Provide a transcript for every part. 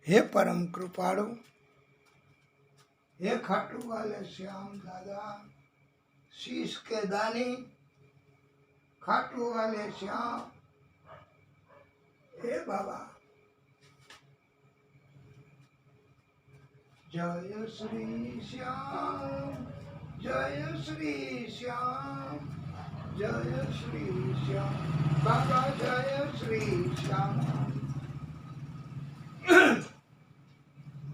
हे परम कृपाळु, हे खाटू वाले श्याम दादा, शीश के दानी, खाटू वाले श्याम, हे बाबा। जय श्री श्याम, जय श्री श्याम, जय श्री श्याम, बाबा जय श्री श्याम।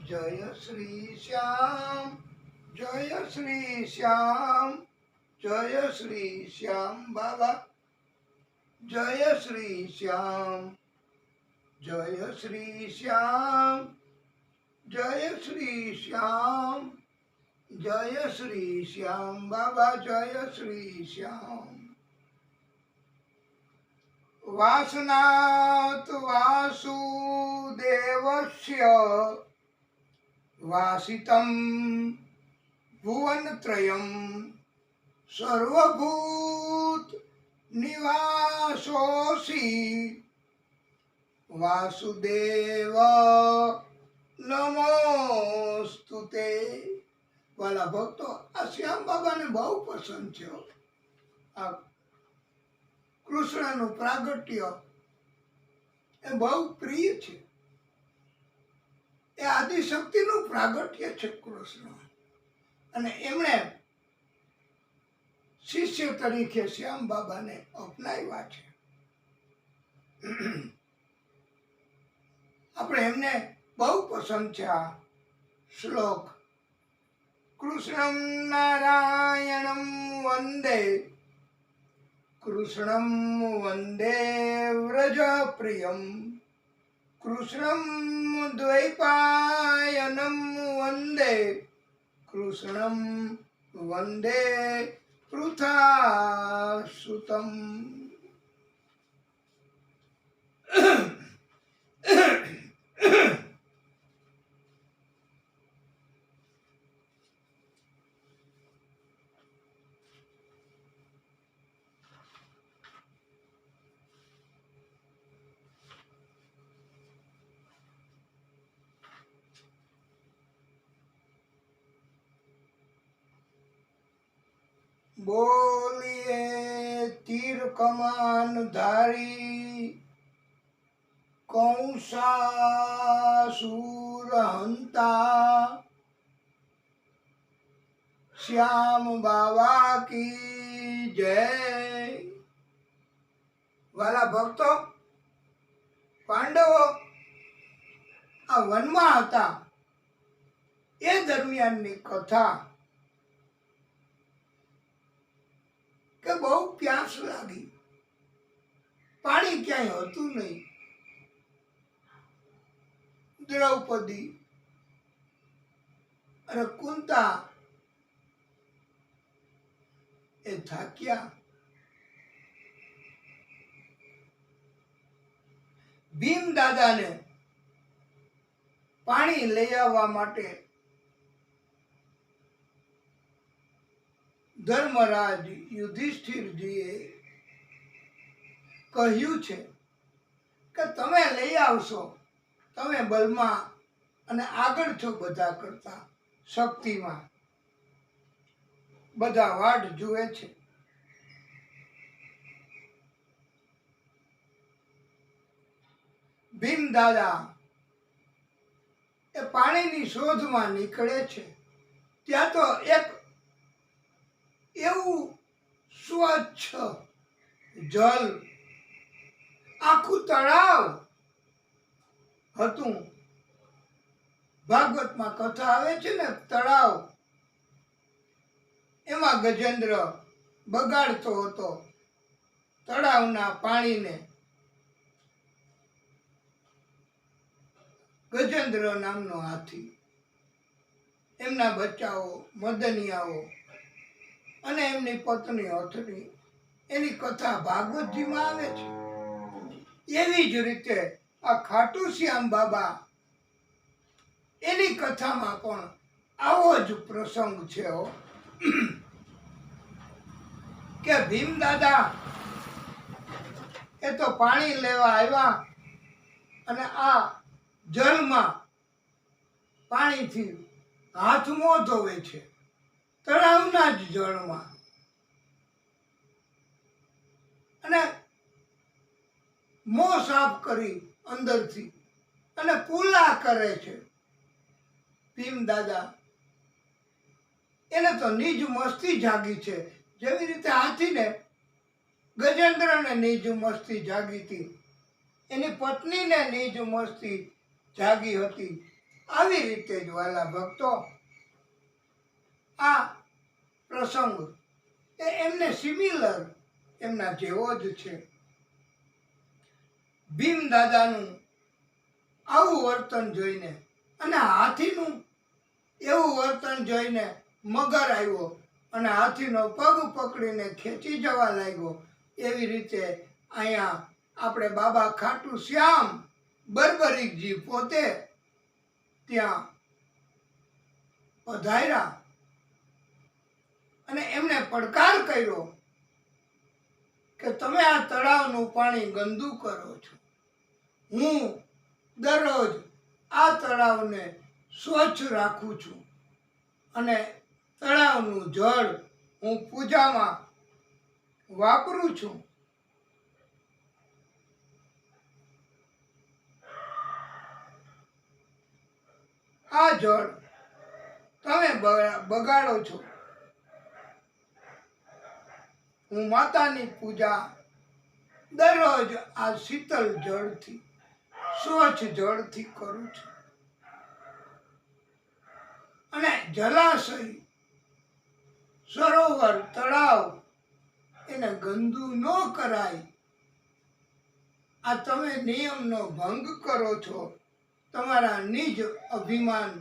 जय श्री श्याम, जय श्री श्याम, जय श्री श्याम, बाबा जय श्री श्याम, जय श्री श्याम, जय श्री श्याम, जय श्री श्याम, बाबा जय श्री श्याम। वासनात् वासुदेवस्य वासितं भुवनत्रयं सर्वभूत निवासोऽसि वासुदेव नमोस्तुते। वाला भक्तो, आ श्याम बाबा ने बहु पसंद છે। આ કૃષ્ણનું પ્રાગટ્ય એ બહુ પ્રિય છે। એ આદિશક્તિનું પ્રાગટ્ય છે કૃષ્ણ, અને એમણે શિષ્ય તરીકે શ્યામ બાબાને અપનાવ્યા છે। આપણે એમને બહુ પસંદ છે આ શ્લોક। કૃષ્ણં નારાયણં વંદે, કૃષ્ણં વંદે વ્રજપ્રિયં, કૃષ્ણં દ્વૈપાયनं વંદે, કૃષ્ણં વંદે પૃથાસુતં। बोलिए तीर कमान धारी कंसासुर हंता, श्याम बाबा की जय। वाला भक्तो, પાંડવો આ વનમાં હતા એ દરમિયાનની કથા કે બહુ પ્યાસ લાગી, પાણી ક્યાંય હતું નહીં। દ્રૌપદી અને કુંતા એ થાક્યા। ભીમ દાદાને પાણી લઈ આવવા માટે ધર્મરાજ યુધિષ્ઠિરજીએ કહ્યું છે કે તમે લઈ આવશો, તમે બલમાં અને આગળ છો બધા કરતા, શક્તિમાં બધા વાટ જુએ છે। ભીમ દાદા એ પાણીની શોધમાં નીકળે છે। ત્યાં તો એક એવું સ્વચ્છ જલ, આખું તળાવ હતું। ભાગવતમાં કથા આવે છે ને, તળાવ, એમાં ગજેન્દ્ર બગાડતો હતો તળાવના પાણીને। ગજેન્દ્ર નામનો હાથી, એમના બચ્ચાઓ, મદનિયાઓ અને એમની પત્ની અથડી, એની કથા ભાગવતજીમાં આવે છે। એવી જ રીતે આ ખાટુ શ્યામ બાબા, એની કથામાં પણ આવો જ પ્રસંગ છે કે ભીમ દાદા એ તો પાણી લેવા આવ્યા અને આ જળમાં પાણીથી હાથ મોં ધોવે છે, તળાવના જ જળમાં, અને મોં સાફ કરી અંદરથી અને કુલા કરે છે. ભીમ દાદા એને તો નિજ મસ્તી જાગી છે. જેવી રીતે હાથીને ગજેન્દ્રને નિજ મસ્તી જાગી હતી, એની પત્નીને નિજ મસ્તી જાગી હતી, આવી રીતે જ વાલા ભક્તો આ પ્રસંગ એ એમને સિમિલર, એમના જેવો જ છે. ભીમ દાદાનું આવું વર્તન જોઈને અને હાથીનું એવું વર્તન જોઈને મગર આવ્યો અને હાથીનો પગ પકડીને ખેંચી જવા લાગ્યો. એવી રીતે અહીંયા આપણે બાબા ખાટુ શ્યામ બરબરીકજી પોતે ત્યાં પધાર્યા અને એમને પડકાર કર્યો કે તમે આ તળાવનું પાણી ગંદુ કરો છો. હું દરરોજ આ તળાવને સ્વચ્છ રાખું છું અને તળાવનું જળ હું પૂજામાં વાપરું છું. આ જળ તમે બગાડો છો. હું માતાની પૂજા દરરોજ આ શીતળ જળથી, સ્વચ્છ જળથી કરું છું. અને જલાશય, સરોવર, તળાવ એને ગંદુ ન કરાય. આ તમે નિયમનો ભંગ કરો છો તમારા નિજ અભિમાન,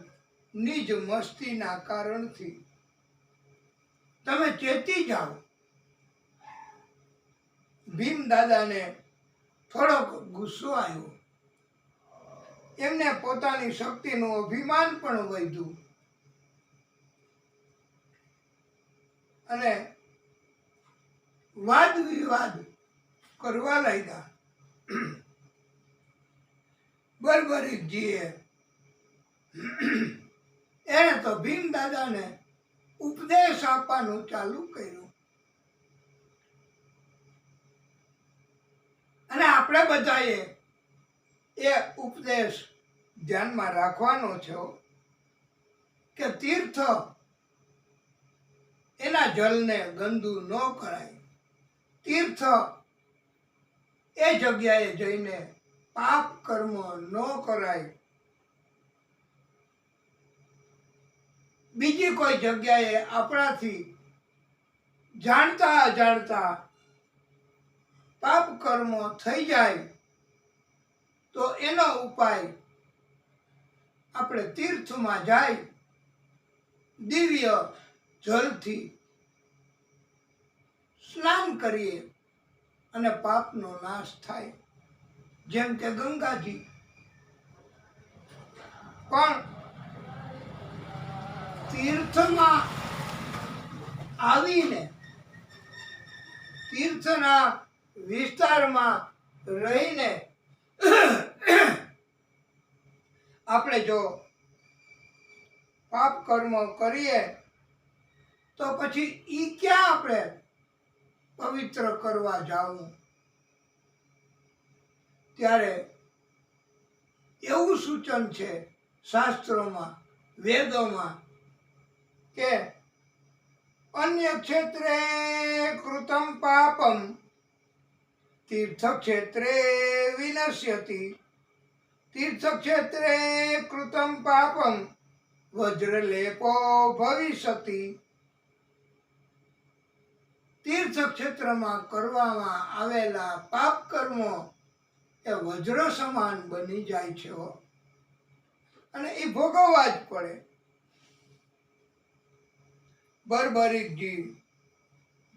નિજ મસ્તીના કારણથી. તમે ચેતી જાઓ. ભીમ દાદાને થોડોક ગુસ્સો આવ્યો. એમને પોતાની શક્તિનું અભિમાન પણ વધ્યું અને વાદ વિવાદ કરવા લાગ્યા. બરબરીકજીએ એને તો ભીમ દાદાને ઉપદેશ આપવાનું ચાલુ કર્યું. અને આપણે બધાએ એ ઉપદેશ ધ્યાનમાં રાખવાનો છે કે તીર્થ એના જલને ગંદુ ન કરાય. તીર્થ એ જગ્યાએ જઈને પાપ કર્મ ન કરાય. બીજી કોઈ જગ્યાએ આપણાથી જાણતા અજાણતા પાપ કર્મ થઈ જાય તો એનો ઉપાય આપણે તીર્થમાં જાય દિવ્ય જલથી સ્નાન કરીએ અને પાપનો નાશ થાય. જેમ કે ગંગાજી પણ તીર્થમાં આવીને તીર્થના વિસ્તારમાં રહીને આપણે જો પાપ કર્મ કરીએ તો પછી ઈ ક્યાં આપણે પવિત્ર કરવા જાવું. ત્યારે એવું સૂચન છે શાસ્ત્રોમાં, વેદોમાં કે અન્ય ક્ષેત્રે કૃતમ પાપમ તીર્થક્ષેત્રે વિનશ્યતિ. તીર્થક્ષેત્રે કૃતમ પાપમ વજ્રલેપો ભવિષ્યતિ. તીર્થક્ષેત્રમાં કરવામાં આવેલા પાપ કર્મો એ વજ્ર સમાન બની જાય છે અને એ ભોગવવા જ પડે. બરબરીકજી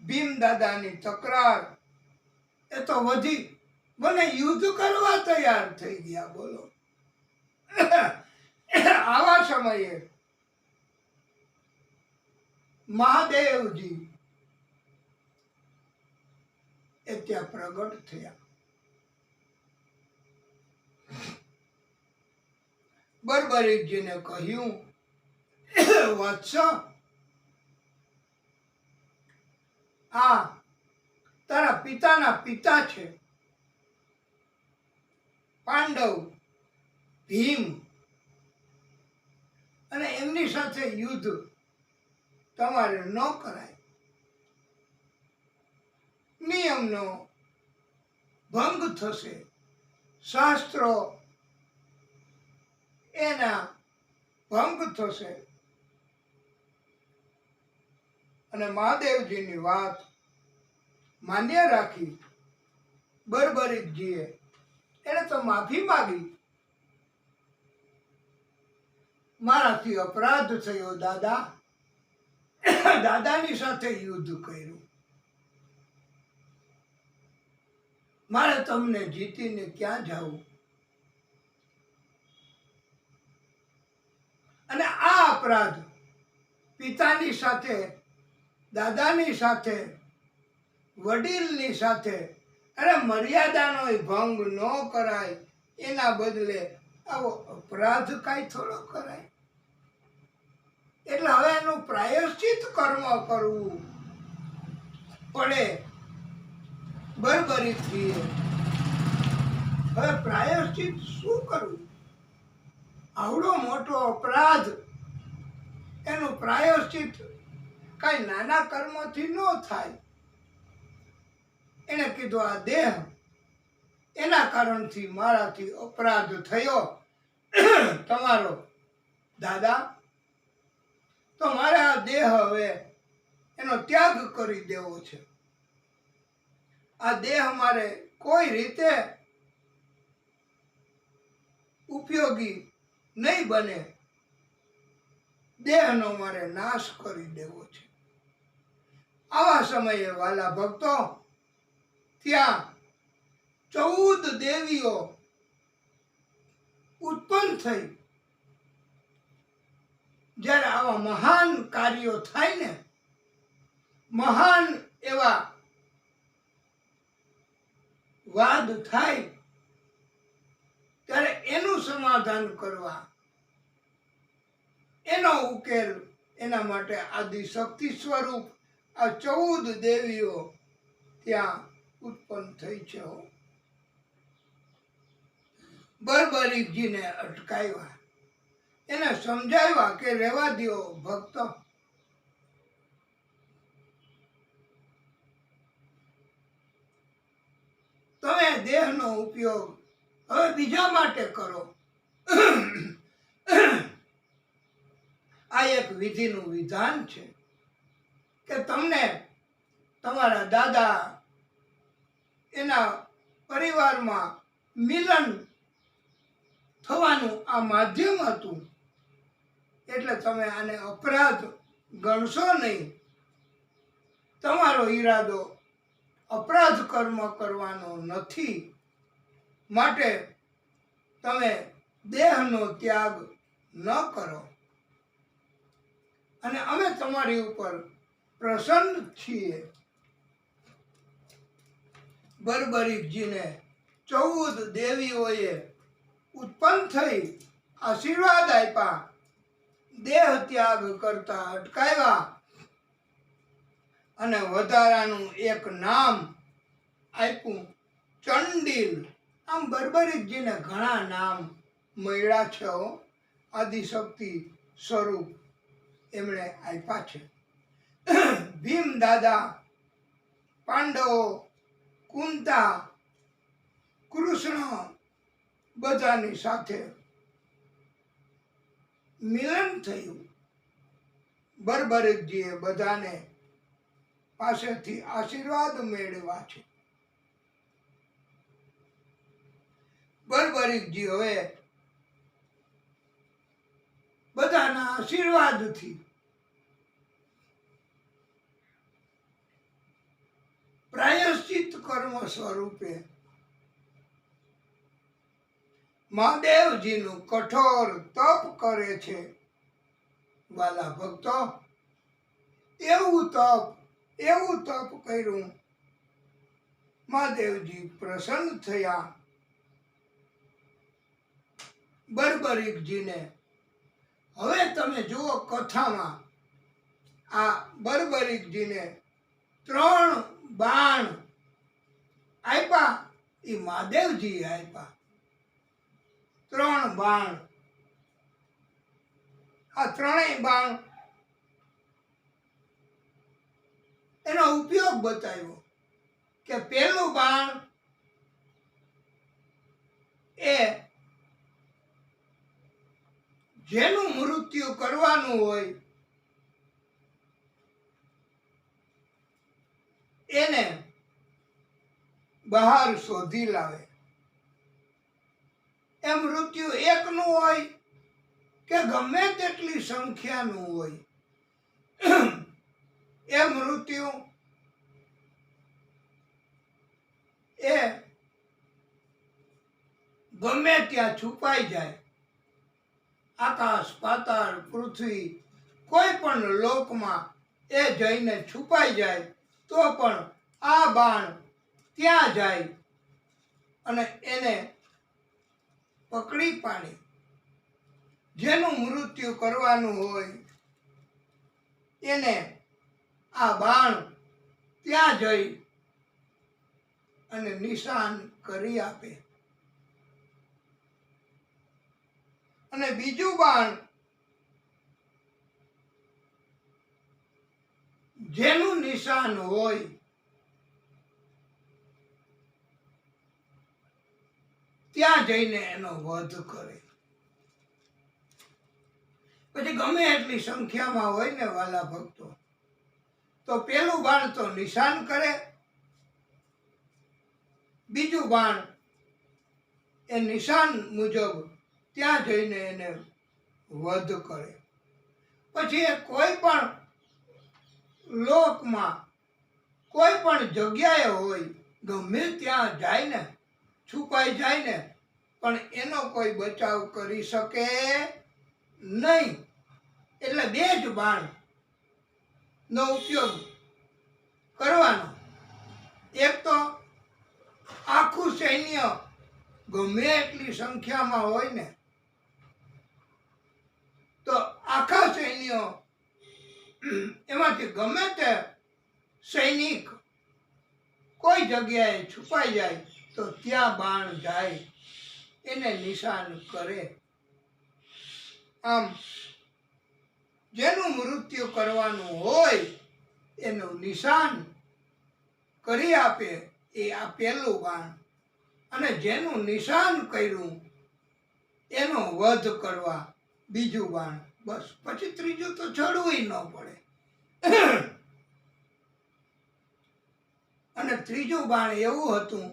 ભીમ દાદાની તકરાર એ તો વધી, મને યુદ્ધ કરવા તૈયાર થઈ ગયા. બોલો, આવા સમયે મહાદેવજી એ ત્યાં પ્રગટ થયા બરબરીકજીને કહ્યું, વત્સ, આ તારા પિતાના પિતા છે, પાંડવ, ભીમ, અને એમની સાથે યુદ્ધ તમારે ન કરાય. નિયમનો ભંગ થશે, શાસ્ત્રો એના ભંગ થશે. અને મહાદેવજીની વાત માન્ય રાખી બરબરીકજીએ એને તો માફી માગી. મારાથી અપરાધ થયો દાદા, દાદાની સાથે યુદ્ધ કર્યું, મારે તમને જીતીને ક્યાં જવું? અને આ અપરાધ પિતાની સાથે, દાદાની સાથે, વડીલની સાથે, અને મર્યાદાનો ભંગ ન કરાય એના બદલે આવો અપરાધ કાંઈ થોડો કરાય. એટલે હવે એનું પ્રાયશ્ચિત કર્મ કરવું પડે. બરબરીકજીએ હવે પ્રાયશ્ચિત શું કરવું? આવડો મોટો અપરાધ, એનું પ્રાયશ્ચિત કઈ નાના કર્મથી ન થાય. એને કીધું, આ દેહ એના કારણથી મારાથી અપરાધ થયો તમારો દાદા, તો મારે આ દેહ હવે એનો ત્યાગ કરી દેવો છે. આ દેહ મારે કોઈ રીતે ઉપયોગી નહીં બને, દેહનો મારે નાશ કરી દેવો છે. આવા સમયે વાલા ભક્તો, ત્યાં 14 દેવીઓ ઉત્પન્ન થઈ. જ્યારે આવા મહાન કાર્યો થાય ને, મહાન એવા વાદ થાય, ત્યારે એનું સમાધાન કરવા, એનો ઉકેલ, એના માટે આદિશક્તિ સ્વરૂપ આ 14 દેવીઓ ત્યાં ઉત્પન્ન થઈ છે. બરબરીકજીને અટકાવ્યા, એને સમજાવ્યા કે રહેવા દ્યો ભક્તો, તમે દેહનો ઉપયોગ હવે બીજા માટે કરો. આ એક વિધિનું વિધાન છે કે તમને તમારા દાદા, એના પરિવારમાં મિલન થવાનું આ માધ્યમ હતું. એટલે તમે આને અપરાધ ગણશો નહીં. તમારો ઈરાદો અપરાધ કર્મ કરવાનો નથી, માટે તમે દેહનો ત્યાગ ન કરો. અને અમે તમારી ઉપર પ્રસન્ન છીએ. બરબરીકજીને 14 દેવીઓએ ઉત્પન્ન થઈ આશીર્વાદ આપ્યા, દેહ ત્યાગ કરતા અટકાવ્યા, અને વધારાનું એક નામ આપ્યું, ચંડીલ. આમ બરબરીકજીને ઘણા નામ મળ્યા છે. આદિશક્તિ સ્વરૂપ એમણે આપ્યા છે. ભીમ દાદા, પાંડવો, કુંતા, કૃષ્ણ, બધાની સાથે મિલન થયું. બરબરીકજીએ બધાને પાસેથી આશીર્વાદ મેળવ્યા છે. બરબરીકજી હવે બધાના આશીર્વાદથી પ્રાયશ્ચિત કર્મ સ્વરૂપે મહાદેવજીનું કઠોર તપ કરે છે. વાલા ભક્તો, એવું તપ કર્યું, મહાદેવજી પ્રસન્ન થયા. બર્બરીકજીને. હવે તમે જુઓ કથામાં આ બર્બરીકજીને 3 બાણ આપ્યા, એ મહાદેવજીએ આપ્યા. 3 બાણ. આ 3 બાણ એનો ઉપયોગ બતાવ્યો કે પહેલું બાણ એ જેનું મૃત્યુ કરવાનું હોય એને બહાર શોધી લાવે. એ મૃત્યુ એકનું હોય કે ગમે તેટલી સંખ્યાનું હોય, એ મૃત્યુ એ ગમે ત્યાં છુપાઈ જાય. આકાશ, પાતાળ, પૃથ્વી, કોઈ પણ લોકમાં એ જઈને છુપાઈ જાય તો પણ આ બાણ ત્યાં જાય અને એને પકડી પાડી. જેનું મૃત્યુ કરવાનું હોય એને આ બાણ ત્યાં જઈ અને નિશાન કરી આપે. અને બીજું બાણ જેનું નિશાન હોય ત્યાં જઈને એનો વધ કરે. પછી ગમે એટલી સંખ્યામાં હોય ને વાલા ભક્તો, તો પેલું બાણ તો નિશાન કરે, બીજું બાણ એ નિશાન મુજબ ત્યાં જઈને એને વધ કરે. પછી એ કોઈ પણ લોકમાં કોઈ પણ જગ્યાએ હોય, ગમે ત્યાં જાય ને, છુપાઈ જાય ને, પણ એનો કોઈ બચાવ કરી શકે નહીં. એટલે 2 જ બાણ નો ઉપયોગ કરવાનો. એક તો આખું સૈન્ય ગમે એટલી સંખ્યામાં હોય ને, તો આખા સૈન્ય એમાંથી ગમે તે સૈનિક કોઈ જગ્યાએ છુપાઈ જાય તો ત્યાં બાણ જાય, એને નિશાન કરે. આમ જેનું મૃત્યુ કરવાનું હોય એનું નિશાન કરી આપે એ આ પહેલું બાણ. અને જેનું નિશાન કર્યું એનો વધ કરવા બીજું બાણ. બસ, પછી ત્રીજું તો ચડવું ન પડે. અને ત્રીજું બાણ એવું હતું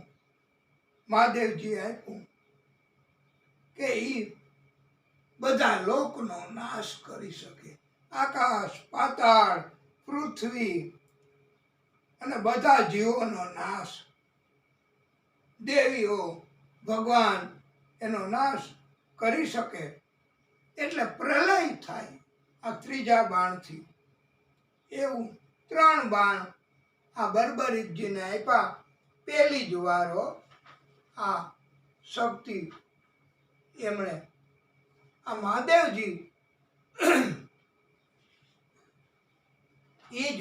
મહાદેવજી આપ્યું કે એ બધા લોકનો નાશ કરી શકે. આકાશ, પાતાળ, પૃથ્વી અને બધા જીવોનો નાશ. દેવીઓ, ભગવાન એનો નાશ કરી શકે. એટલે પ્રલય થાય આ ત્રીજા બાણથી. એવું 3 બાણ આ બર્બરીકજીને આપ્યા. પહેલી જ વારો આ શક્તિ એમણે, આ મહાદેવજી એ જ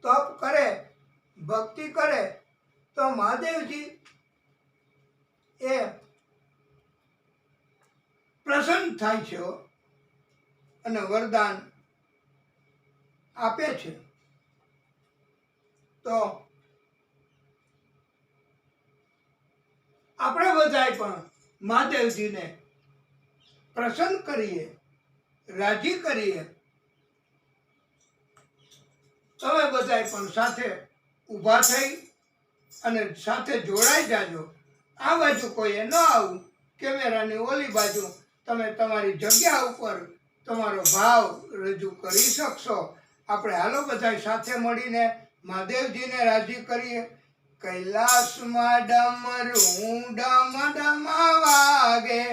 તપ કરે, ભક્તિ કરે તો મહાદેવજી એ પ્રસન્ન થાય છે અને વરદાન આપે છે. તો આપણે બધાય પણ મહાદેવજીને પ્રસન્ન કરીએ, રાજી કરીએ. તમે બધાય પણ સાથે ઊભા થઈ અને સાથે જોડાઈ જાજો. આ બાજુ કોઈએ ન આવું, કેમેરાની ઓલી બાજુ તમે તમારી જગ્યા ઉપર તમારો ભાવ રજૂ કરી શકશો. આપણે હાલો બધાય સાથે મળીને મહાદેવજીને રાજી કરીએ. કૈલાસમાં ડમરું ડમ ડમ વાગે,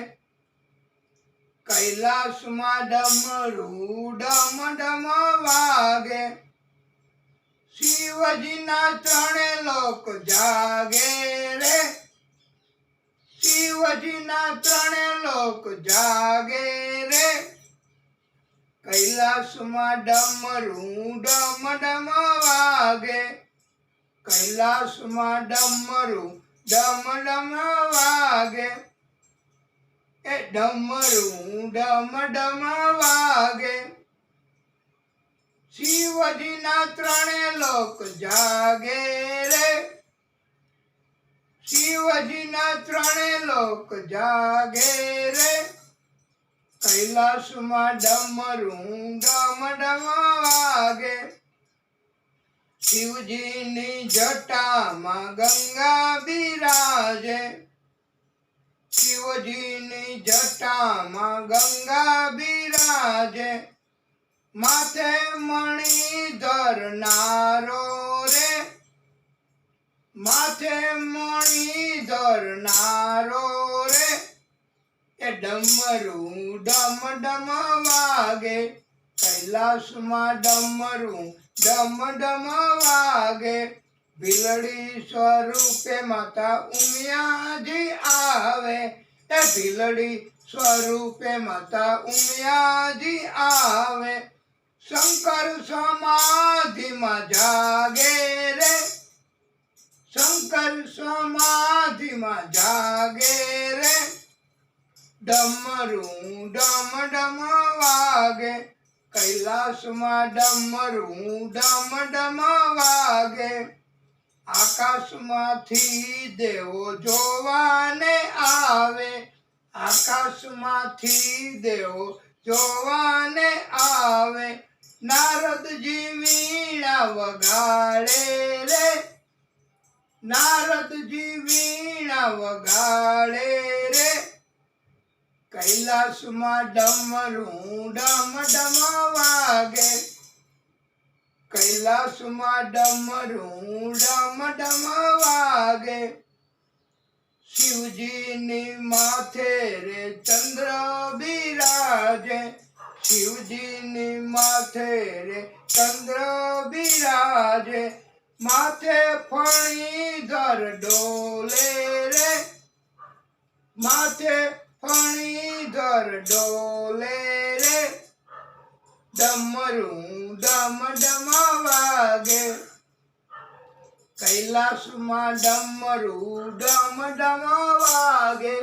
કૈલાસમાં ડમરું ડમ ડમ વાગે, શિવજીના 3 લોક જાગે રે, શિવજીના ત્રણે લોક જાગે રે, કૈલાસમાં ડમરું ડમ ડમ વાગે, કૈલાસમાં ડમરું ડમ ડમ વાગે, એ ડમરું ડમ ડમ વાગે. શિવજીના ત્રણે લોક જાગે રે, શિવજીના ત્રણે લોક જાગે રે, કૈલાસમાં ડમરું ડમ ડમ વાગે. શિવજીની જટામાં ગંગા બિરાજે, શિવજીની જટામાં ગંગા બિરાજે, માથે મણિ ધરનારો રે, માથે મણિ ધરનારો રે, એ ડમરું ડમ ડમ વાગે, કૈલાસમાં ડમરું ડમ ડમ વાગે. ભીલડી સ્વરૂપે માતા ઉમિયાજી આવે, એ ભીલડી સ્વરૂપે માતા ઉમિયાજી આવે, શંકર સમાધિમાં જાગે રે, શંકર સમાધિમાં જાગે રે, ડમરું ડમ ડમ વાગે, કૈલાસમાં ડમરું ડમ ડમ વાગે. આકાશમાંથી દેવો જોવાને આવે, આકાશમાંથી દેવો જોવાને આવે, નારદજી વીણા વગાડે રે, નારદજી વીણા વગાડે રે, કૈલાસમાં ડમરું ડમ ડમ વાગે, કૈલાસમાં ડમરું ડમ ડમ વાગે. શિવજીની માથે રે ચંદ્ર બિરાજે, શિવજીની માથે રે ચંદ્ર બિરાજે, માથે ફણીધર ડોલે રે, માથે ફણીધર ડોલે રે, ડમરું ડમ ડમ વાગે, કૈલાસમાં ડમરું ડમ ડમ વાગે,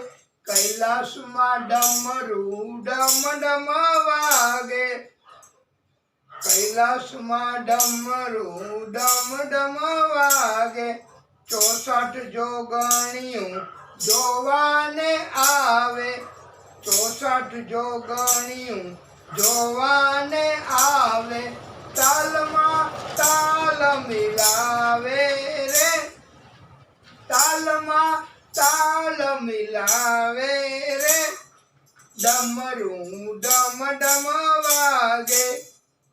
કૈલાસમાં ડમરું ડમ ડમ વાગે, કૈલાસમાં ડમરું ડમ ડમ વાગે. 64 જોગણીયું જોવાને આવે, 64 જોગણીયું જોવાને આવે, તાલમાં તાલ મિલાવે રે, તાલમાં તાલ મિલાવે રે, ડમરું ડમ ડમ વાગે,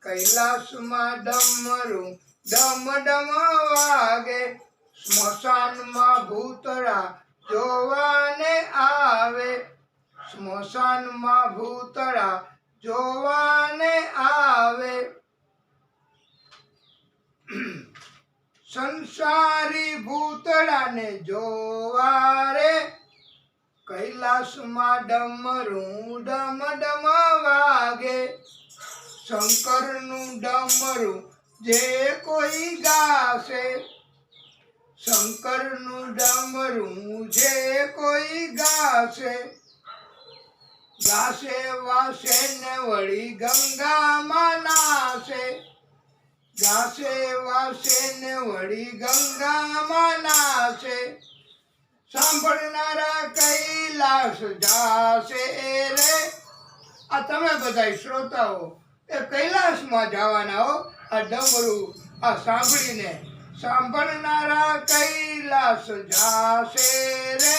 કૈલાસમાં ડમરું ડમ ડમ વાગે. સ્મશાનમાં ભૂતળા જોવાને આવે, સ્મશાનમાં ભૂતળા જોવાને આવે, સંસારી ભૂતળાને જોવા રે, કૈલાસમાં ડમરું ડમ ડમ વાગે. શંકરનું ડમરું જે કોઈ ગાશે, શંકરનું ડમરું જે કોઈ ગાશે, ગાશે વાસે ને વળી ગંગામાં નાશે, ગાશે વાસે ને વળી ગંગામાં નાશે, સાંભળનારા કૈલાસ જાશે રે. આ તમે બધા શ્રોતાઓ એ કૈલાસમાં જવાના હો, આ ડમરું આ સાંભળીને. સાંભળનારા કૈલાસ જાશે રે,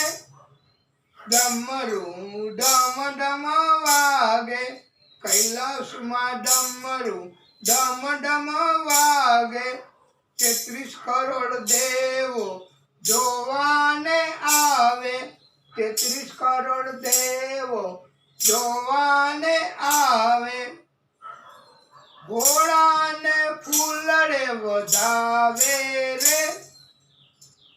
ડમરું ડમ ડમ વાગે, કૈલાસમાં ડમરું ડમ ડમ વાગે. 33 કરોડ દેવો જોવાને આવે, 33 કરોડ દેવો જોવાને આવે, ઘોડાને ફૂલડે વધાવે રે,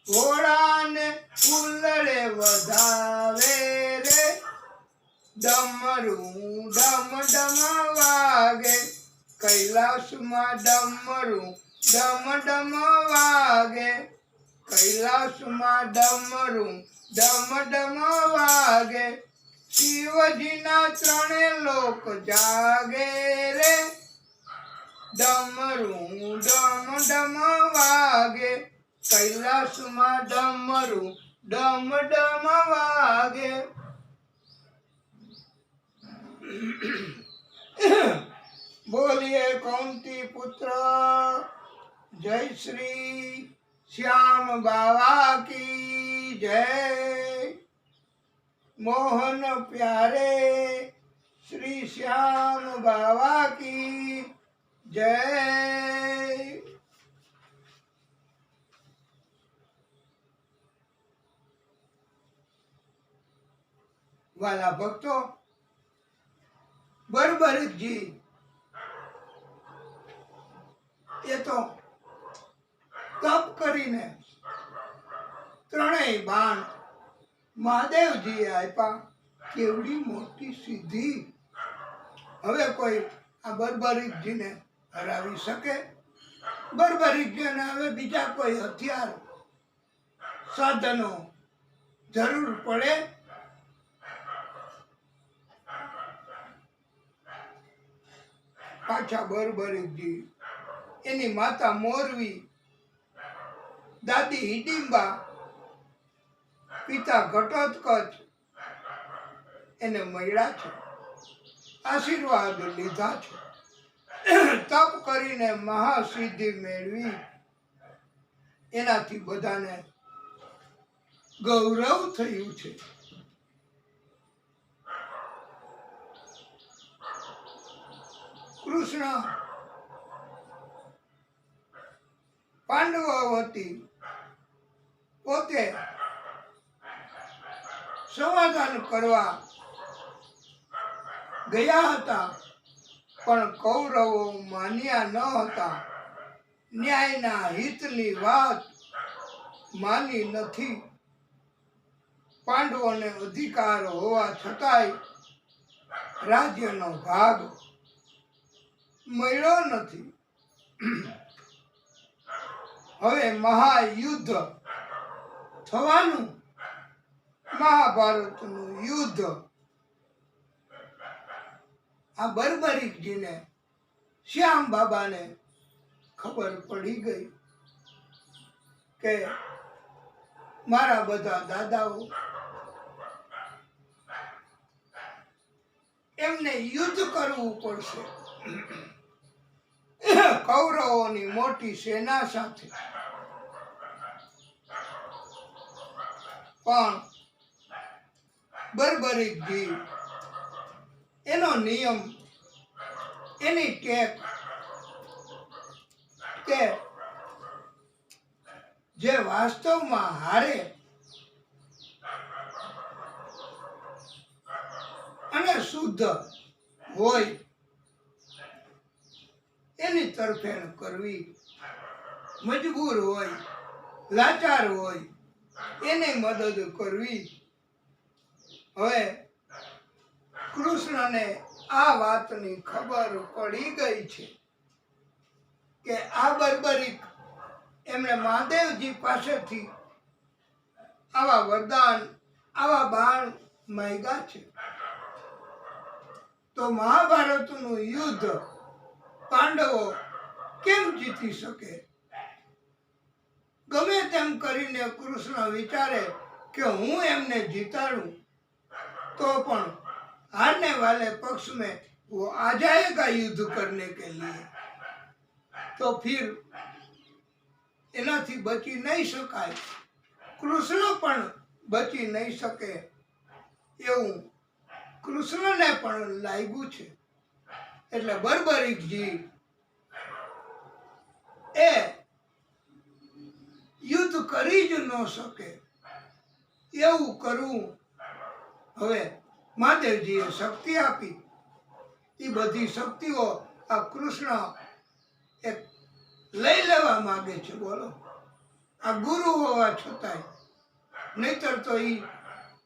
ઘોડાને ફૂલડે વધાવે રે ડમરું ડમ ડમ વાગે કૈલાસમાં ડમરું ડમ ડમ વાગે કૈલાસમાં ડમરું ડમ ડમ વાગે શિવજીના ત્રણે લોક જાગે રે ડમરું ડમ ડમ વાગે કૈલાસમાં ડમરું ડમ ડમ વાગે બોલીએ કૌંતી પુત્ર જય શ્રી શ્યામ બાવા કી જય મોહન પ્યારે શ્રી શ્યામ બાવા કી જય વાલા ભક્તો બરબરીકજી એ તો તપ કરીને ત્રણેય બાણ મહાદેવજીએ આપ્યા કેવડી મોટી સિદ્ધિ હવે કોઈ આ બરબરીકજીને હરાવી શકે બરબરીકજીને હવે બીજા કોઈ હથિયાર સાધનો જરૂર પડે પાછા બરબરીકજી એની માતા મોરવી દાદી હિડિંબા પિતા ઘટોત્કચ એને મળ્યા છે આશીર્વાદ લીધા છે તપ કરીને મહાસિદ્ધિ મેળવી એનાથી બધાને ગૌરવ થયું છે કૃષ્ણ પાંડવો વતી પોતે સમાધાન કરવા ગયા હતા પણ કૌરવો માન્યા ન હતા ન્યાયના હિતની વાત માની નથી પાંડવોને અધિકાર હોવા છતાંય રાજ્યનો ભાગ મળ્યો નથી હવે મહાયુદ્ધ થવાનું મહાભારતનું યુદ્ધ આ બરબરીકજીને શ્યામ બાબાને ખબર પડી ગઈ કે મારા બધા દાદાઓ એમને યુદ્ધ કરવું પડશે કૌરવોની મોટી સેના સાથે પણ બરબરીકજી એનો નિયમ એની ટેક કે જે વાસ્તવમાં હારે અને શુદ્ધ હોય એની તરફેણ કરવી મજબૂર હોય લાચાર હોય એને મદદ કરવી હવે કૃષ્ણને આ વાતની ખબર પડી ગઈ છે કે આ બરબરીક એમણે મહાદેવજી પાસેથી આવા વરદાન આવા બાણ માંગ્યા છે તો મહાભારતનું યુદ્ધ પાંડવો કેમ જીતી શકે ગમે તેમ કરીને કૃષ્ણ વિચારે કે હું એમને જીતાડું तो पण हारने वाले पक्ष में वो आ जाएगा युद्ध करने के लिए तो फिर एनाथी बची नहीं शकाय कृष्ण पण बची नहीं सके एवं कृष्ण ने पण लाग्યું છે એટલે બરબરીકજી એ યુદ્ધ કરી જ ન શકે એવું કરવું હવે મહાદેવજીએ શક્તિ આપી એ બધી શક્તિઓ આ કૃષ્ણ એક લઈ લેવા માંગે છે બોલો આ ગુરુ હોવા છતાંય નહીતર તો એ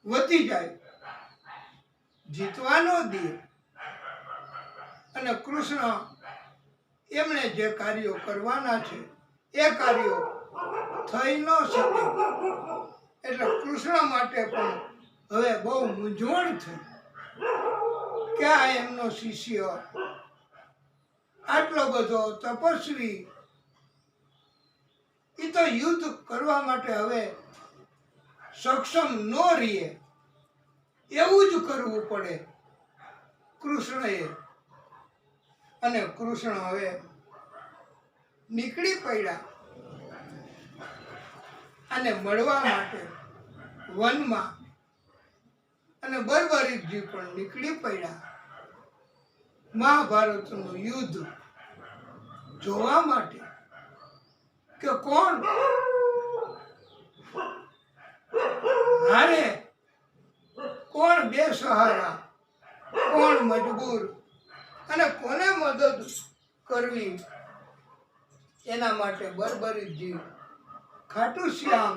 વધી જાય, જીતવા ન દે. અને કૃષ્ણ એમણે જે કાર્યો કરવાના છે એ કાર્યો થઈ ન શકે. એટલે કૃષ્ણ માટે પણ હવે બહુ મૂંઝવણ થઈ કે આ એમનો શિષ્ય આટલો બધો તપસ્વી, એ તો યુદ્ધ કરવા માટે હવે સક્ષમ ન રહીએ, એવું જ કરવું પડે કૃષ્ણએ. અને કૃષ્ણ હવે નીકળી પડ્યા અને મળવા માટે વનમાં. અને બર્બરીકજી પણ નીકળી પડ્યા મહાભારતનું યુદ્ધ જોવા માટે કે કોણ હારે, કોણ બેસહારા, કોણ મજબૂર, અને કોને મદદ કરવી. એના માટે બર્બરીકજી ખાટુ શ્યામ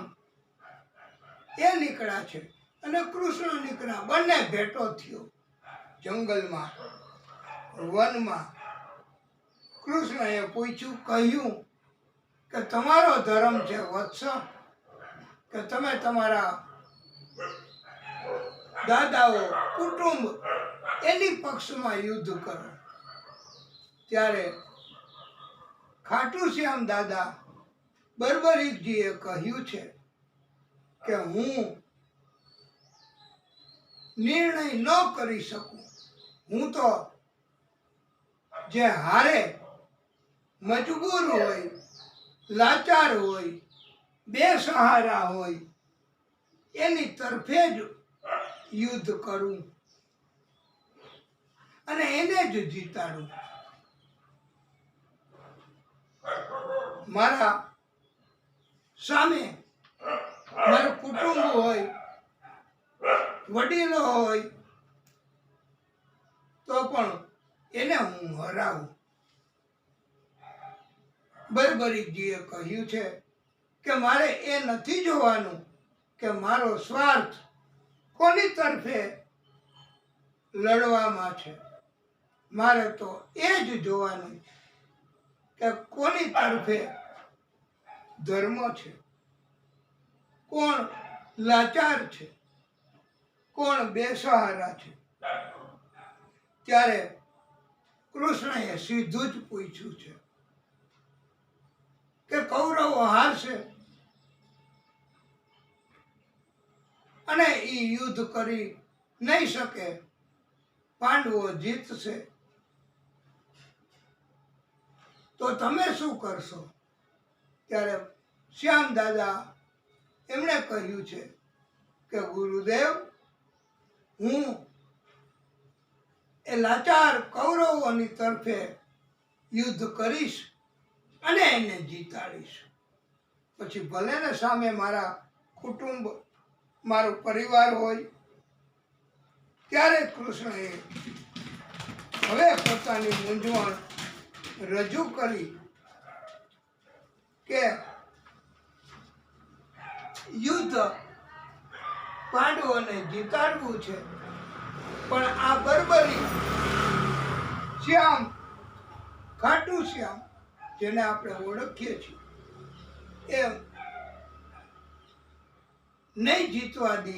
એ નીકળ્યા છે અને કૃષ્ણ નીકળ્યા. બંને ભેટો થયો જંગલમાં, વનમાં. કૃષ્ણએ પૂછ્યું, કહ્યું કે તમારો ધર્મ છે વત્સ કે તમે તમારા દાદાઓ, કુટુંબ એની પક્ષમાં યુદ્ધ કરો. ત્યારે ખાટુ શ્યામ દાદા બર્બરીકજીએ કહ્યું છે કે હું નિર્ણય ન કરી શકું. હું તો જે હારે, મજબૂર હોય, લાચાર હોય, બેસહારા હોય એની તરફે જ યુદ્ધ કરું અને એને જ જીતાડું. મારા સામે મારું કુટુંબ હોય, વડીલો હોય તો પણ એને હું હરાવું. બર્બરીકજીએ કહ્યું છે કે મારે એ નથી જોવાનું કે મારો સ્વાર્થ કોની તરફે લડવામાં છે. મારે તો એ જ જોવાનું કે કોની તરફે ધર્મ છે, કોણ લાચાર છે, કોણ બેસહારા છે. ત્યારે કૃષ્ણએ સીધું જ પૂછ્યું છે કે કૌરવો હારશે અને એ યુદ્ધ કરી નહીં શકે, પાંડવો જીતશે, તો તમે શું કરશો. ત્યારે શ્યામ દાદા એમણે કહ્યું છે કે ગુરુદેવ, હું એ લાચાર કૌરવોની તરફે યુદ્ધ કરીશ અને એને જીતાડીશ. પછી ભલે ને સામે મારા કુટુંબ, મારો પરિવાર હોય. ત્યારે કૃષ્ણએ હવે પોતાની મૂંઝવણ રજૂ કરી કે યુદ્ધ પાંડવોને જીતાડવું છે, પણ આ બર્બરી શ્યામ, ખાટુ શ્યામ જેને આપણે ઓળખીએ છીએ એમ નહીં જીતવા દે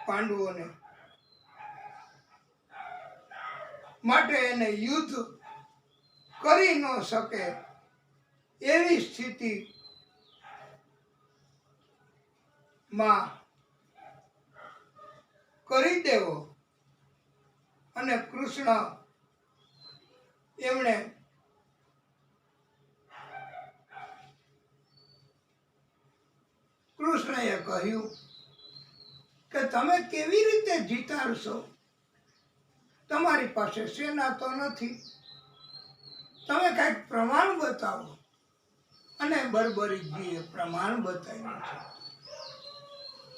પાંડવોને. માટે એને યુદ્ધ કરી ન શકે એવી સ્થિતિમાં કરી દેવો. અને કૃષ્ણ એમણે કૃષ્ણએ કહ્યું કે તમે કેવી રીતે જીતાડશો, તમારી પાસે સેના તો નથી, તમે કઈક પ્રમાણ બતાવો. અને બર્બરીકજીએ પ્રમાણ બતાવ્યું છે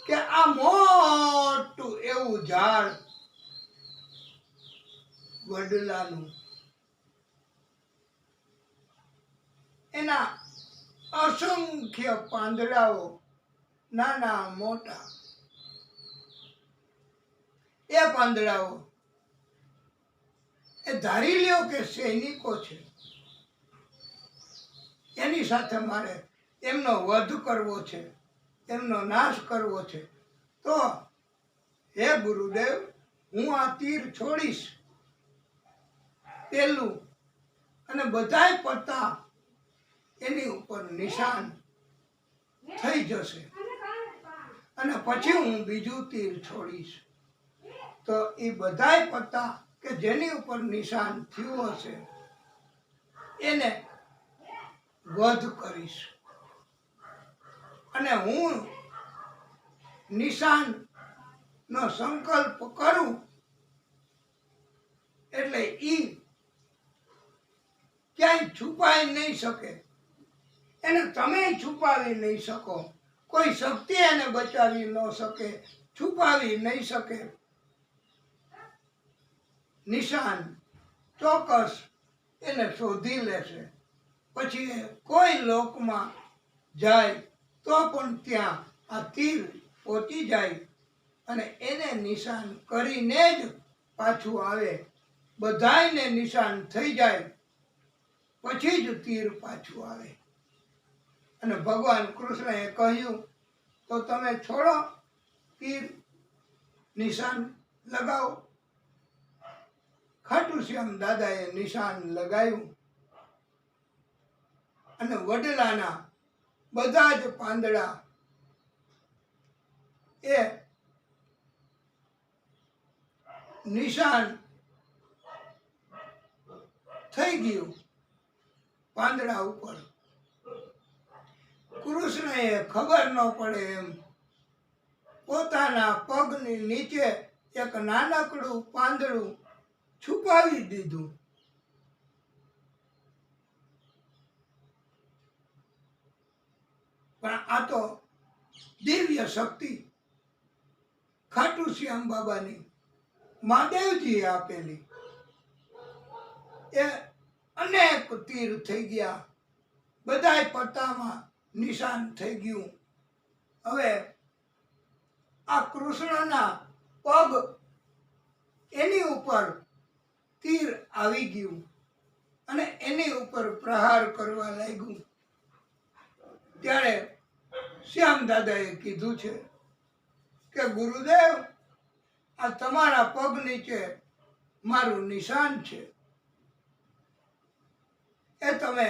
કે આ મોટું એવું ઝાડ વડલાનું, એના અસંખ્ય પાંદડાઓ નાના મોટા એ પાંદડાઓ એ ધારી લ્યો કે સૈનિકો છે, એની સાથે મારે એમનો વધ કરવો છે, એમનો નાશ કરવો છે, તો હે ગુરુદેવ હું આ તીર છોડીશ પેલું, અને બધાય પત્તા એની ઉપર નિશાન થઈ જશે, અને પછી હું બીજું તીર છોડીશ તો એ બધાય પત્તા કે જેની ઉપર નિશાન થયું હશે એને વધ કરીશ, અને હું નિશાન નો સંકલ્પ કરું એટલે ઈ ક્યાંય છુપાઈ નહીં શકે, એને તમે છુપાવી નહીં શકો, કોઈ શક્તિ એને બચાવી ન શકે, છુપાવી નહીં શકે. નિશાન ચોક્કસ એને શોધી લેશે, પછી એ કોઈ લોકમાં જાય તો પણ ત્યાં આ તીર પહોંચી જાય અને એને નિશાન કરીને જ પાછું આવે, બધાયને નિશાન થઈ જાય પછી જ તીર પાછું આવે. અને ભગવાન કૃષ્ણએ કહ્યું તો તમે છોડો તીર, નિશાન લગાવો. ખાટુ શ્યામ દાદાએ નિશાન લગાવ્યું અને વડલાના બધા જ પાંદડા એ નિશાન થઈ ગયું પાંદડા ઉપર. કૃષ્ણએ ખબર ન પડે એમ પોતાના પગની નીચે એક નાનકડું પાંદડું છુપાવી દીધું. પણ આ તો દિવ્ય શક્તિ ખાટુ શ્યામ બાબાની મહાદેવજીએ આપેલી. એ અનેક તીર થઈ ગયા, બધાય પત્તામાં નિશાન થઈ ગયું. હવે આ કૃષ્ણના પગ એની ઉપર તીર આવી ગયું અને એની ઉપર પ્રહાર કરવા લાગ્યું. ત્યારે શ્યામ દાદાએ કીધું છે કે ગુરુદેવ આ તમારા પગ નીચે મારું નિશાન છે, એ તમે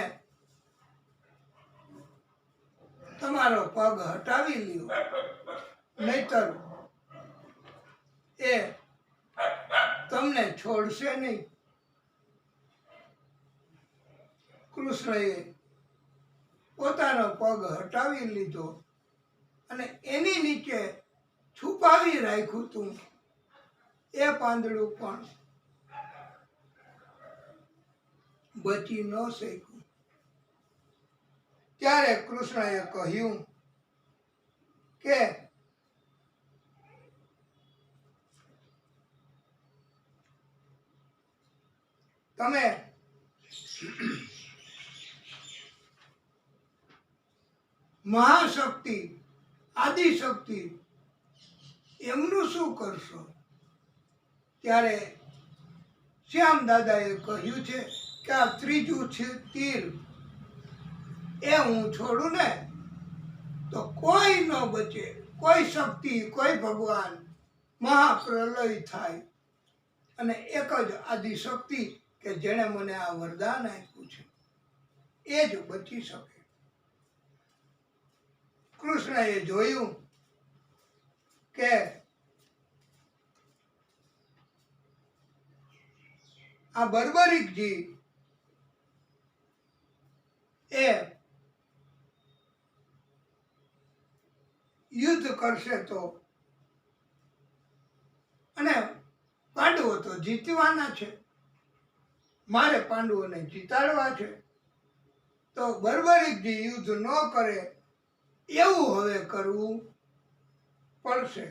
તમારો પગ હટાવી લ્યો, નહીતર એ તમને છોડશે નહીં. કૃષ્ણએ પોતાનો પગ હટાવી લીધો અને એની નીચે છુપાવી રાખ્યું હતું એ પાંદડું પણ બચી ન શક્યું. ત્યારે કૃષ્ણએ કહ્યું કે તમે મહાશક્તિ આદિશક્તિ એમનું શું કરશો? ત્યારે શ્યામ દાદાએ કહ્યું છે કે આ ત્રીજું છે તીર, એ હું છોડું ને તો કોઈ ન બચે, કોઈ શક્તિ, કોઈ ભગવાન, મહાપ્રલય થાય અને એક જ આદિશક્તિ કે જેણે મને આ વરદાન આપ્યું છે એ જ બચી શકે. કૃષ્ણએ જોયું કે આ બર્બરીકજી એ યુદ્ધ કરશે તો, અને પાંડવો તો જીતવાના છે, મારે પાંડવોને જીતાડવા છે, તો બર્બરીકજી યુદ્ધ ન કરે એવું હવે કરવું પડશે.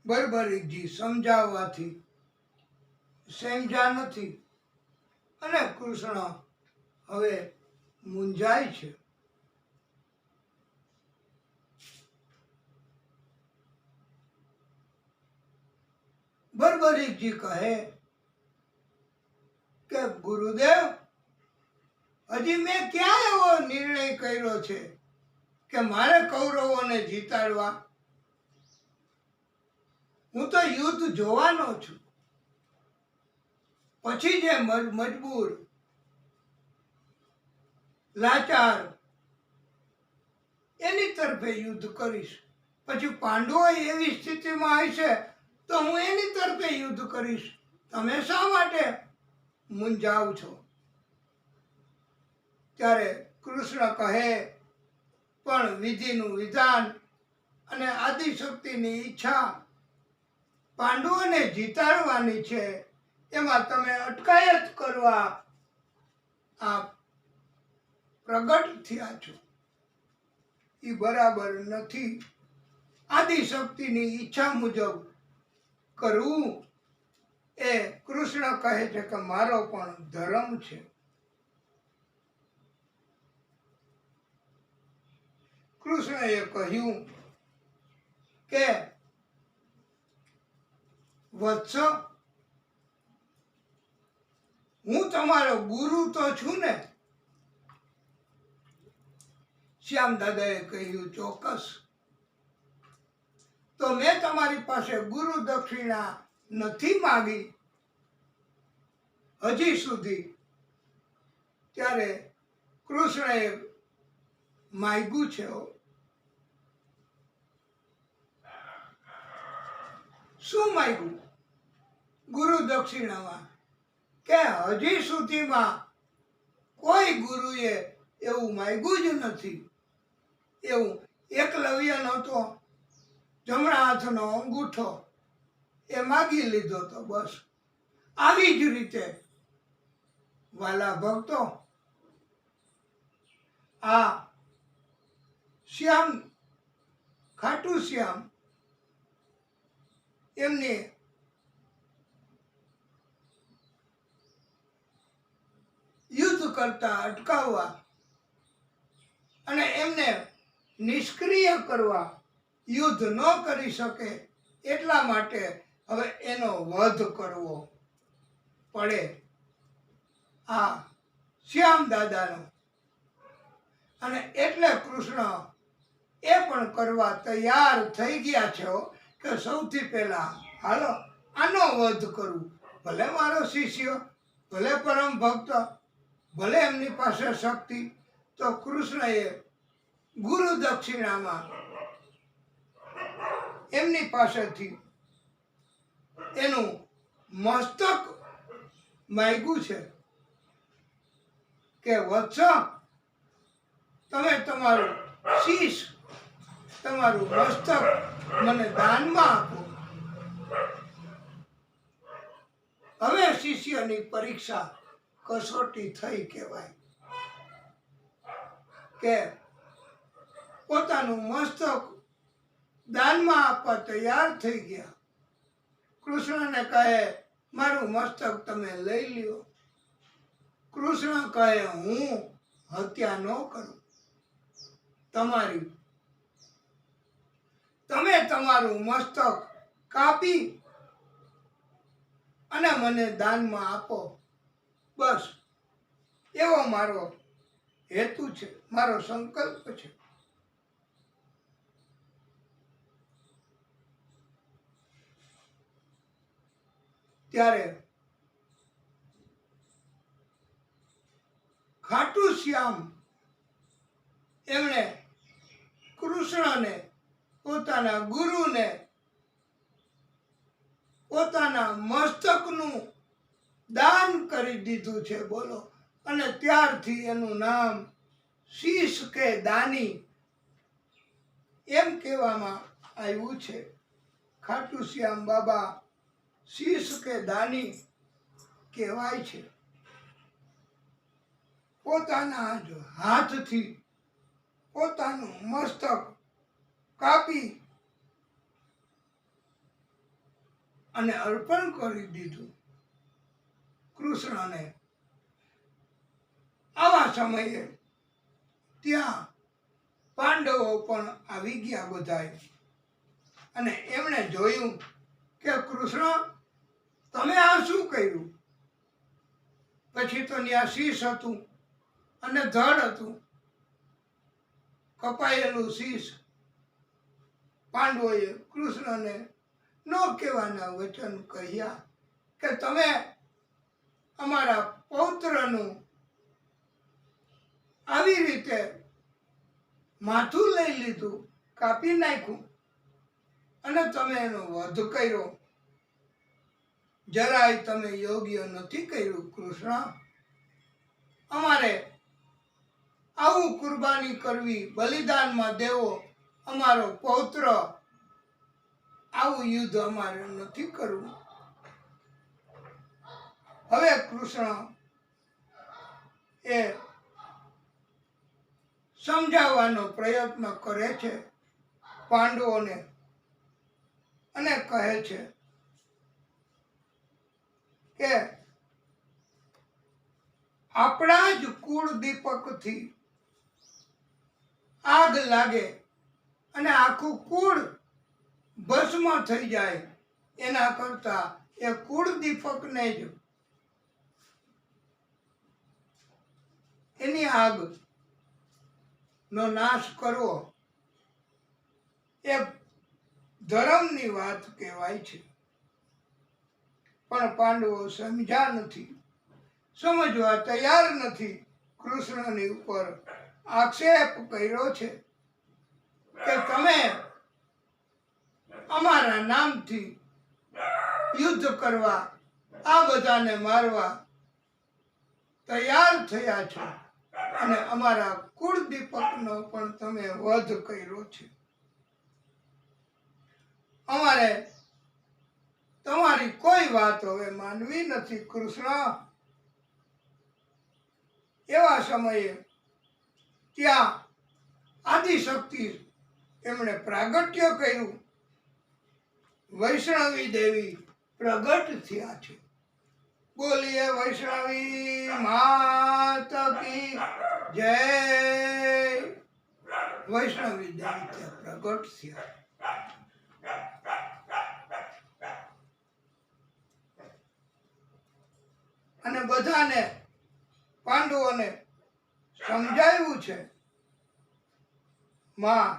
બર્બરીકજી સમજાવવાથી સમજ્યા નથી અને કૃષ્ણ હવે મૂંઝાય છે. બર્બરીકજી કહે કે ગુરુદેવ, હજી મેં ક્યાં એવો નિર્ણય કર્યો છે કે મારે કૌરવોને જીતાડવા? હું તો યુદ્ધ જોવાનો છું. પછી જે મજબૂર, લાચાર એની તરફે યુદ્ધ કરીશ. પછી પાંડવો એવી સ્થિતિમાં હશે તો હું એની તરફે યુદ્ધ કરીશ. તમે શા માટે મૂંઝાવ છો? ત્યારે કૃષ્ણ કહે, પણ વિધિનું વિધાન અને આદિશક્તિની ઈચ્છા પાંડવોને જીતાડવાની છે, એમાં તમે અટકાયત કરવા આ પ્રગટ થયા છો, એ બરાબર નથી. આદિશક્તિની ઈચ્છા મુજબ કરવું એ કૃષ્ણ કહે છે કે મારો પણ ધર્મ છે. કૃષ્ણએ કહ્યું કે વત્સ, હું તમારો ગુરુ તો છું ને? શ્યામ દાદાએ કહ્યું, ચોક્કસ. તો મેં તમારી પાસે ગુરુ દક્ષિણા નથી માગી હજી સુધી. ત્યારે કૃષ્ણએ માગ્યું છે. શું માગ્યું ગુરુ દક્ષિણામાં? કે હજી સુધીમાં કોઈ ગુરુએ એવું માગ્યું જ નથી. એવું એકલવ્યનો તો જમણા હાથનો અંગૂઠો એ માગી લીધો તો બસ. આવી જ રીતે વાલા ભક્તો, આ શ્યામ, ખાટુ શ્યામ, એમને યુદ્ધ કરતા અટકાવવા અને એમને નિષ્ક્રિય કરવા, યુદ્ધ ન કરી શકે એટલા માટે હવે એનો વધ કરવો પડે. આ શ્યામ દાદાનો. અને એટલે કૃષ્ણ એ પણ કરવા તૈયાર થઈ ગયા છે કે સૌથી પહેલા હાલો આનો વધ કરું. ભલે મારો શિષ્ય, ભલે પરમ ભક્ત, ભલે એમની પાસે શક્તિ. તો કૃષ્ણએ ગુરુ દક્ષિણામાં એમની પાસેથી એનું મસ્તક માગ્યું છે કે વત્સ, તમે તમારું શીશ, તમારું મસ્તક મને દાનમાં આપો. હવે શિષ્યની પરીક્ષા કસોટી થઈ કહેવાય કે પોતાનું મસ્તક દાનમાં આપવા તૈયાર થઈ ગયા. કૃષ્ણને કહે, મારું મસ્તક તમે લઈ લ્યો. કૃષ્ણ કહે, હું હત્યા ન કરું તમારી. તમે તમારું મસ્તક કાપી અને મને દાનમાં આપો. બસ એવો મારો હેતુ છે, મારો સંકલ્પ છે. ત્યારે ખાટુ શ્યામ એમણે કૃષ્ણને, પોતાના ગુરુને, પોતાના મસ્તકનું દાન કરી દીધું છે. બોલો. અને ત્યારથી એનું નામ શીશ કે દાની એમ કહેવામાં આવ્યું છે. ખાટુ શ્યામ બાબા શીશ કે દાની કહેવાય છે. પોતાના જ હાથથી પોતાનું મસ્તક કાપી અને અર્પણ કરી દીધું કૃષ્ણને. આવા સમયે ત્યાં પાંડવો પણ આવી ગયા બધાય. અને એમણે જોયું કે કૃષ્ણ તમે આ શું કર્યું? પછી તો ત્યાં શીશ હતું અને ધડ હતું, કપાયેલું શીશ. પાંડવોએ કૃષ્ણને ન કહેવાના વચન કહ્યા કે તમે અમારા પૌત્રનું આવી રીતે માથું લઈ લીધું, કાપી નાખ્યું અને તમે એનો વધ કર્યો. જરાય તમે યોગ્ય નથી કર્યું કૃષ્ણ. અમારે આવું કુરબાની કરવી, બલિદાનમાં દેવો અમારો પૌત્ર, આવું યુદ્ધ અમારે નથી કરવું. હવે કૃષ્ણ એ સમજાવવાનો પ્રયત્ન કરે છે પાંડવોને અને કહે છે કે આપણા જ કુળ દીપકથી આગ લાગે અને આખું કુળ ભસ્મ થઈ જાય, એના કરતા એ કુળ દીપકને જ એની આગ નો નાશ કરવો એ ધર્મની વાત કહેવાય છે. પણ પાંડવો સમજ્યા નથી, સમજવા તૈયાર નથી. કૃષ્ણની ઉપર આક્ષેપ કર્યો છે કે તમે અમારા નામથી યુદ્ધ કરવા, આ બધાને મારવા તૈયાર થયા છો અને અમારા કુળદીપકનો પણ તમે વધ કર્યો છે. અમારે તમારી કોઈ વાત હવે માનવી નથી કૃષ્ણ. એવા સમયે ત્યાં આદિશક્તિ એમણે પ્રાગટ્ય કર્યું. વૈષ્ણવી દેવી પ્રગટ થયા છે. બોલીએ વૈષ્ણવી માત કી જય. વૈષ્ણવી દેવી ત્યાં પ્રગટ થયા. અને બધાને પાંડવોને સમજાવ્યું છે માં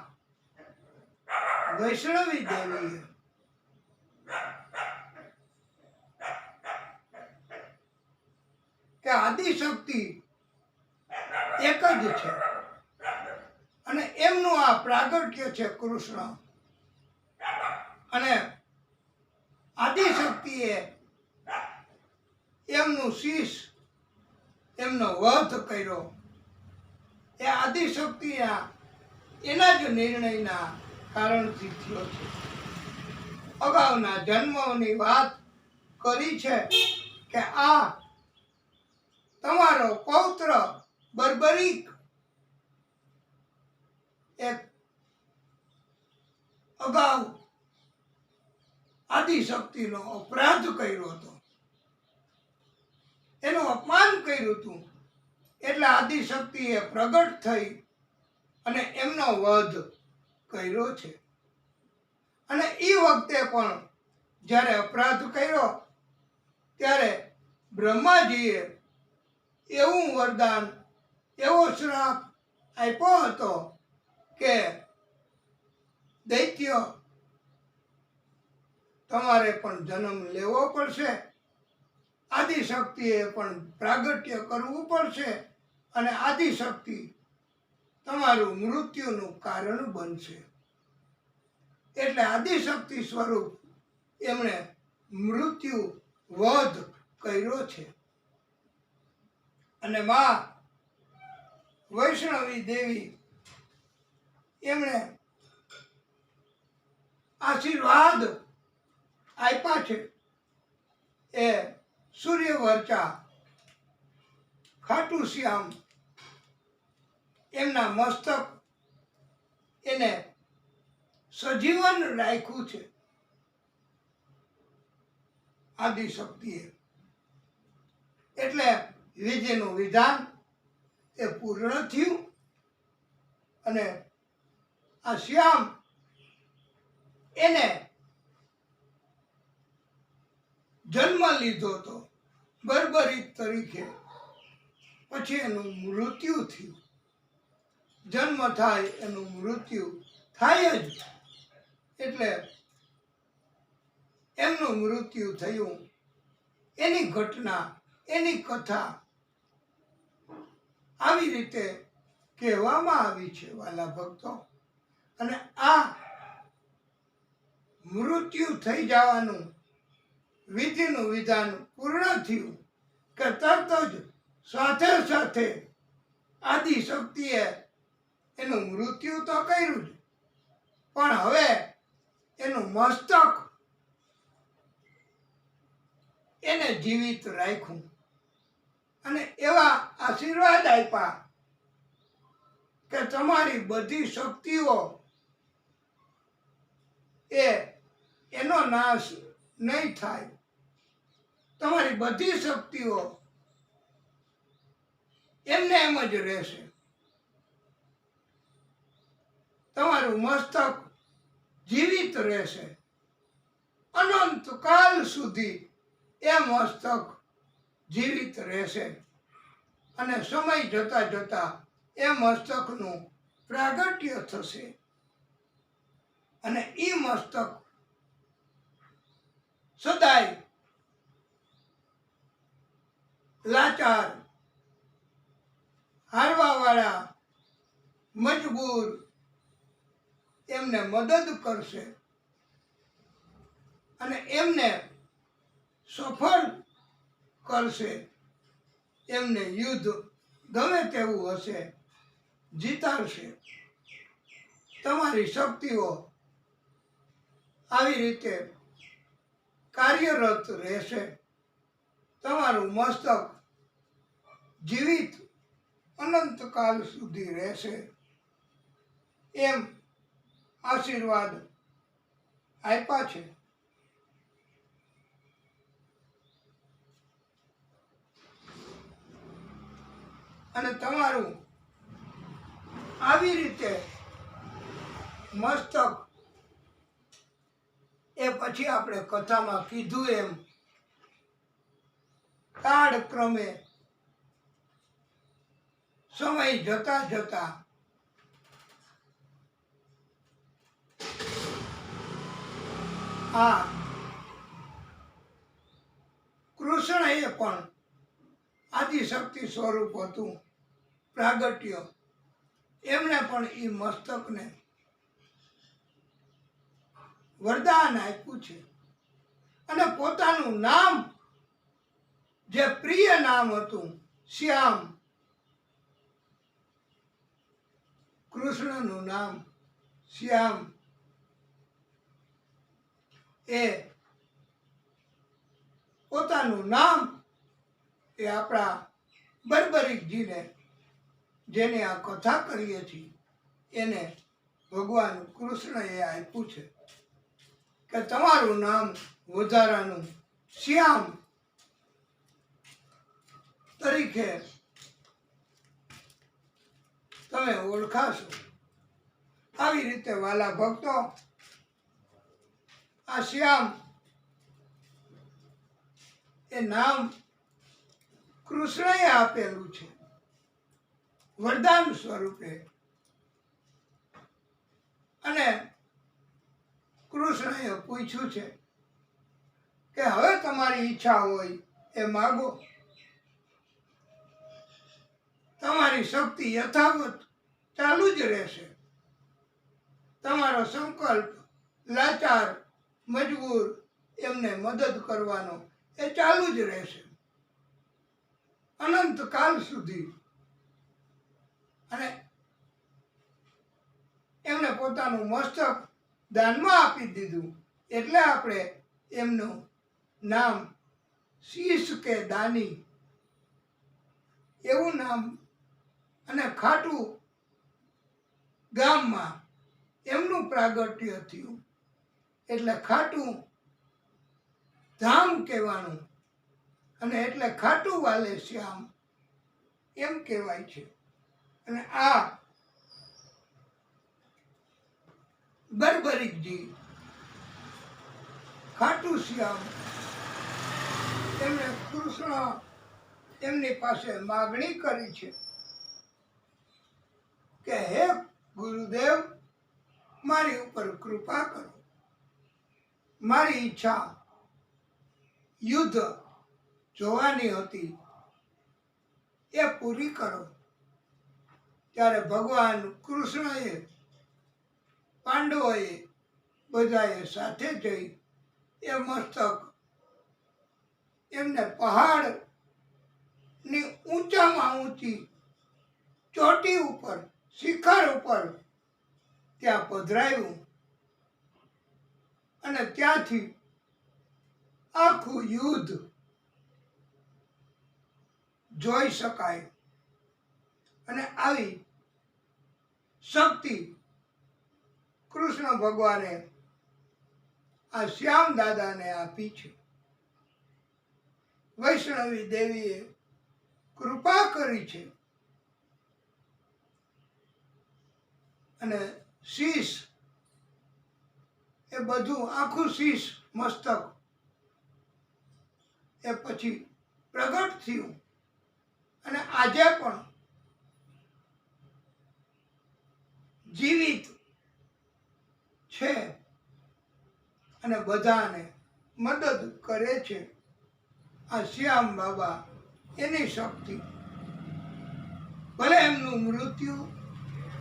વૈષ્ણવી દેવીએ કે આદિશક્તિ એક જ છે અને એમનું આ પ્રાગટ્ય છે કૃષ્ણ. અને આદિશક્તિએ એમનું શીશ, એમનો વધ કર્યો. એ આદિશક્તિના એના જ નિર્ણયના કારણથી થયો છે. અગાઉના જન્મોની વાત કરી છે કે આ તમારો પૌત્ર બર્બરીક એક અગાઉ આદિશક્તિનો અપરાધ કર્યો હતો, એનું અપમાન કર્યું હતું. એટલે આદિશક્તિએ પ્રગટ થઈ અને એમનો વધ કર્યો છે. અને એ વખતે પણ જ્યારે અપરાધ કર્યો ત્યારે બ્રહ્માજીએ એવું વરદાન, એવો શ્રાપ આપ્યો હતો કે દૈત્ય તમારે પણ જન્મ લેવો પડશે, આદિશક્તિએ પણ પ્રાગટ્ય કરવું પડશે અને આદિશક્તિ તમારું મૃત્યુનું કારણ બનશે. એટલે આદિશક્તિ સ્વરૂપ એમણે મૃત્યુ વધ કર્યો છે. અને માં વૈષ્ણવી દેવી એમણે આશીર્વાદ આપ્યા છે. એ સૂર્યવર્ચા ખાટુ શ્યામ એમના મસ્તક એને સજીવન રાખ્યું છે આદિશક્તિએ. એટલે વિધિનું વિધાન એ પૂર્ણ થયું અને આ શ્યામ એને જન્મ લીધો હતો બર્બરીક તરીકે, પછી એનું મૃત્યુ થયું. જન્મ થાય એનું મૃત્યુ થાય જ, એટલે એમનું મૃત્યુ થયું. એની ઘટના, એની કથા આવી રીતે કહેવામાં આવી છે વાલા ભક્તો. અને આ મૃત્યુ થઈ જવાનું વિધિનું વિધાન પૂર્ણ થયું કે તરત જ સાથે સાથે આદિશક્તિએ એનું મૃત્યુ તો કર્યું જ, પણ હવે એનું મસ્તક એને જીવિત રાખ્યું અને એવા આશીર્વાદ આપ્યા કે તમારી બધી શક્તિઓ એનો નાશ નહીં થાય. તમારી બધી શક્તિઓ એમને એમ જ રહેશે. તમારું મસ્તક જીવિત રહેશે. અનંત કાલ સુધી એ મસ્તક જીવિત રહેશે. અને સમય જતા જતા એ મસ્તકનું પ્રાગટ્ય થશે. અને એ મસ્તક સદાય લાચાર, હારવાવાળા, મજબૂર એમને મદદ કરશે અને એમને સફળ કરશે. એમને યુદ્ધ ગમે તેવું હશે જીતાડશે. તમારી શક્તિઓ આવી રીતે કાર્યરત રહેશે. તમારું મસ્તક જીવિત અનંતકાલ સુધી રહેશે. એમ આશીર્વાદ આપ્યા છે. અને તમારું આવી રીતે મસ્તક એ પછી આપણે કથામાં કીધું એમ કાળક્રમે સમય જતા જતા આ કૃષ્ણ એ પણ આદિશક્તિ સ્વરૂપ હતું, પ્રાગટ્ય. એમણે પણ એ મસ્તકને વરદાન આપ્યું છે. અને પોતાનું નામ, જે પ્રિય નામ હતું શ્યામ, કૃષ્ણનું નામ શ્યામ, એ પોતાનું નામ એ આપણા બર્બરીકજીને, જેને આ કથા કરીએ છીએ, એને ભગવાન કૃષ્ણએ આપ્યું છે કે તમારું નામ વધારાનું શ્યામ તરીકે તમે ઓળખાશો. આવી રીતે વાલા ભક્તો, આ શ્યામ એ નામ કૃષ્ણએ આપેલું છે વરદાન સ્વરૂપે. અને કૃષ્ણએ પૂછ્યું છે કે હવે તમારી ઈચ્છા હોય એ માગો. તમારી શક્તિ યથાવત ચાલુ જ રહેશે. તમારો સંકલ્પ લાચાર, મજબૂર એમને મદદ કરવાનો એ ચાલુ જ રહેશે અનંત કાલ સુધી. અને એમને પોતાનું મસ્તક દાનમાં આપી દીધું, એટલે આપણે એમનું નામ શીશ કે દાની એવું નામ. અને ખાટું ગામમાં એમનું પ્રાગટ્ય થયું, એટલે ખાટું ધામ કહેવાનું. અને એટલે ખાટું વાલે શ્યામ એમ કહેવાય છે. અને આ બરબરીકજી ખાટુ શ્યામ એમણે કૃષ્ણ એમની પાસે માગણી કરી છે કે હે ગુરુદેવ, મારી ઉપર કૃપા કરો, મારી ઈચ્છા યુદ્ધ જોવાની હતી એ પૂરી કરો. ત્યારે ભગવાન કૃષ્ણએ પાંડવોએ બધાએ સાથે જઈ એ મસ્તક એમને પહાડની ઊંચામાં ઊંચી ચોટી ઉપર, શિખર ઉપર ત્યાં પધરાવ્યું અને ત્યાંથી આખું યુદ્ધ જોઈ શકાય. અને આવી શક્તિ કૃષ્ણ ભગવાને આ શ્યામ દાદાને આપી છે. વૈષ્ણવી દેવીએ કૃપા કરી છે અને શીશ એ બધું આખું શીશ મસ્તક એ પછી પ્રગટ થયું અને આજે પણ જીવિત છે અને બધાને મદદ કરે છે. આ શ્યામ બાબા એની શક્તિ, ભલે એમનું મૃત્યુ,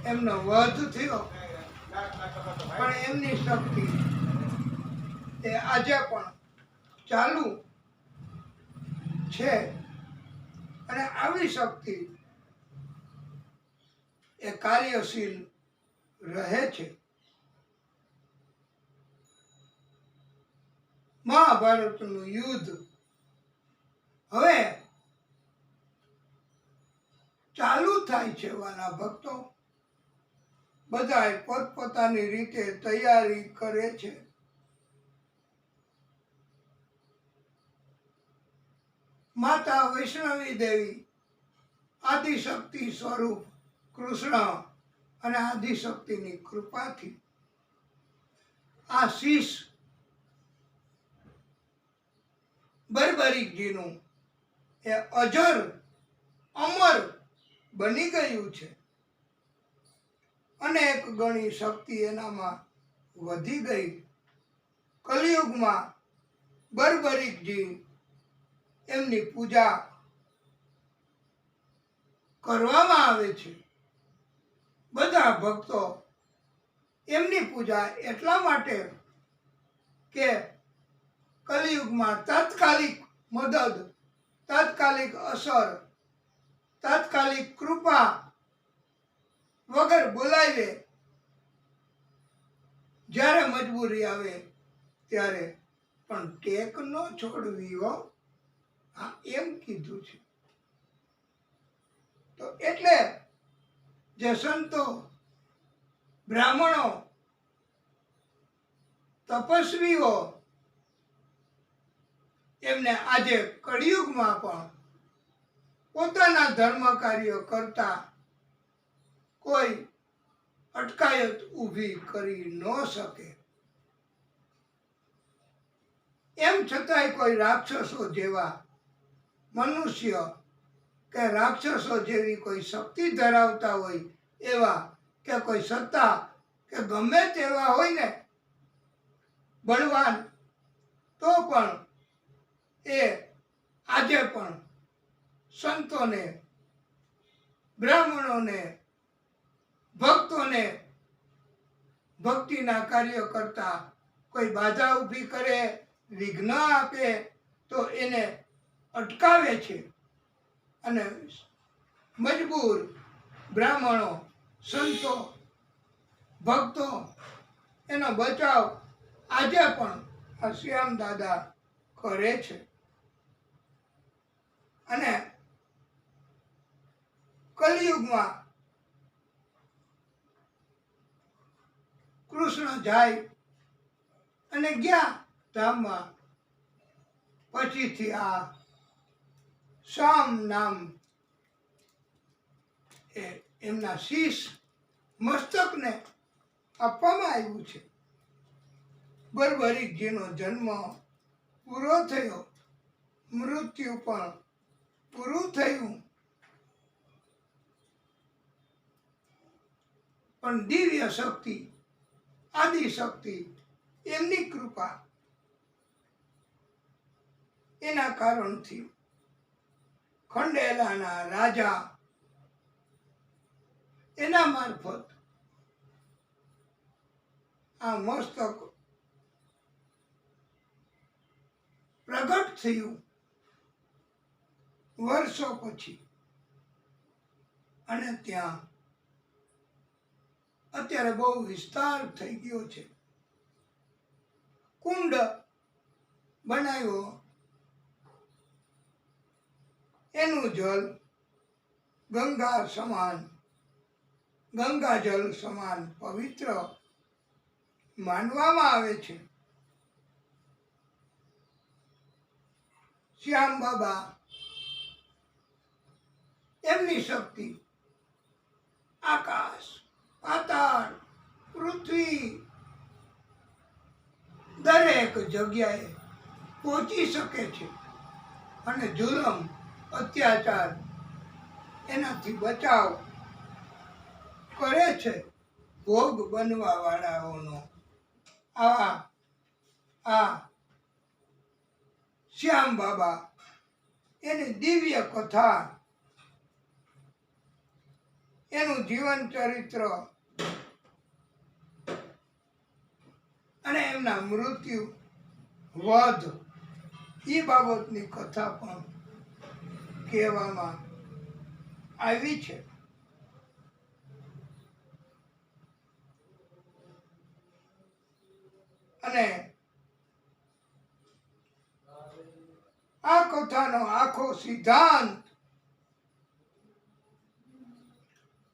એમનો વધ થયો, પણ એમની શક્તિ એ આજે પણ ચાલુ છે અને આવી શક્તિ એ કાર્યશીલ રહે છે. મહાભારતનું યુદ્ધ હવે ચાલુ થાય છે. વાલા ભક્તો, બધા પોતપોતાની રીતે તૈયારી કરે છે. માતા વૈષ્ણવી દેવી આદિશક્તિ સ્વરૂપ કૃષ્ણ અને આદિશક્તિની કૃપાથી આ શીશ બરબરીકજીનું એ અજર અમર બની ગયું છે. અનેક ગણી શક્તિ એનામાં વધી ગઈ. કલિયુગમાં બરબરીકજી એમની પૂજા કરવામાં આવે છે. બધા ભક્તો એમની પૂજા એટલા માટે કે કલિયુગમાં તાત્કાલિક મદદ, તાત્કાલિક અસર, તાત્કાલિક કૃપા વગર બોલાવે. જ્યારે મજબૂરી આવે ત્યારે પણ ટેક ન છોડવી હો, આ એમ કીધું છે. તો એટલે જે સંતો, બ્રાહ્મણો, તપસ્વીઓ એમને આજે કળિયુગમાં પણ પોતાના ધર્મ કાર્ય કરતા કોઈ અટકાયત ઊભી કરી ન શકે. એમ છતાંય કોઈ રાક્ષસો જેવા મનુષ્ય કે રાક્ષસો જેવી કોઈ શક્તિ ધરાવતા હોય એવા કે કોઈ સત્તા કે ગમે તેવા હોય ને બળવાન, તો પણ એ આજે પણ સંતોને, બ્રાહ્મણોને, ભક્તોને ભક્તિના કાર્ય કરતા કોઈ બાધા ઊભી કરે, વિઘ્ન આપે તો એને અટકાવે છે. અને મજબૂર બ્રાહ્મણો, સંતો, ભક્તો એનો બચાવ આજે પણ આ શ્યામ દાદા કરે છે. અને કલિયુગમાં કૃષ્ણ જાય અને ગયા ધામમાં, પછીથી આ શ્યામ નામ એ એમના શીશ મસ્તકને આપવામાં આવ્યું છે. બર્બરીકજીનો જન્મ પૂરો થયો, મૃત્યુ પણ પૂરું થયું, પણ દિવ્ય શક્તિ, આદિ શક્તિ, એમની કૃપા, એના કારણથી ખંડેલાના રાજા એના મારફત આ મસ્તક પ્રગટ થયું વર્ષો પછી. અને ત્યાં અત્યારે બહુ વિસ્તાર થઈ ગયો છે. કુંડ બનાવ્યો, એનું જલ ગંગા સમાન, ગંગાજલ સમાન પવિત્ર માનવામાં આવે છે. શ્યામ બાબા એમની શક્તિ આકાશ, પાતાળ, પૃથ્વી દરેક જગ્યાએ પહોંચી શકે છે અને જુલમ, અત્યાચાર એનાથી બચાવ કરે છે ભોગ બનવા વાળાઓનો. આ શ્યામ બાબા એની દિવ્ય કથા, એનું જીવન ચરિત્ર અને એમના મૃત્યુ, વધ, એ બાબતની કથા પણ કહેવામાં આવી છે. અને આ કથાનો આખો સિદ્ધાંત,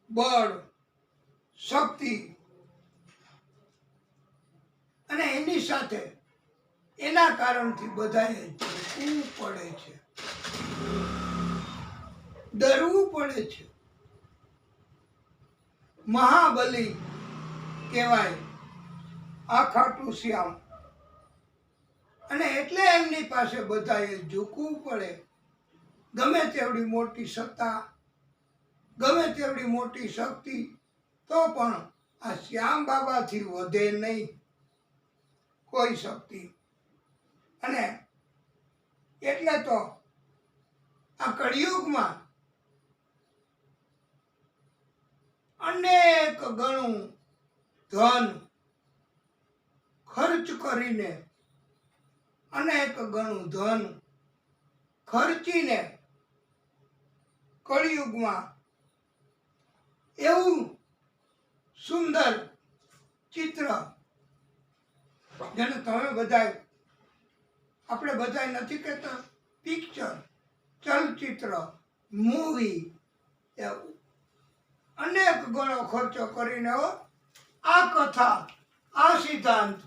બળ, શક્તિ અને એની સાથે એના કારણથી બધાએ ઝૂકવું પડે છે, ડરવું પડે છે. મહાબલી કહેવાય આ ખાટુ શ્યામ, અને એટલે એમની પાસે બધાએ ઝૂકવું પડે. ગમે તેવડી મોટી સત્તા, ગમે તેવડી મોટી શક્તિ, તો પણ આ શ્યામ બાબાથી વધે નહીં કોઈ શક્તિ. અને એટલે તો આ કળિયુગમાં અનેક ગણું ધન ખર્ચ કરીને, અનેક ગણું ધન ખર્ચીને કળિયુગમાં એવું સુંદર ચિત્ર, જેને તમે બધાય, આપણે બધાય નથી કહેતા પિક્ચર, ચલચિત્ર, મૂવી, એવું અનેક ગણો ખર્ચો કરીને આ કથા, આ સિદ્ધાંત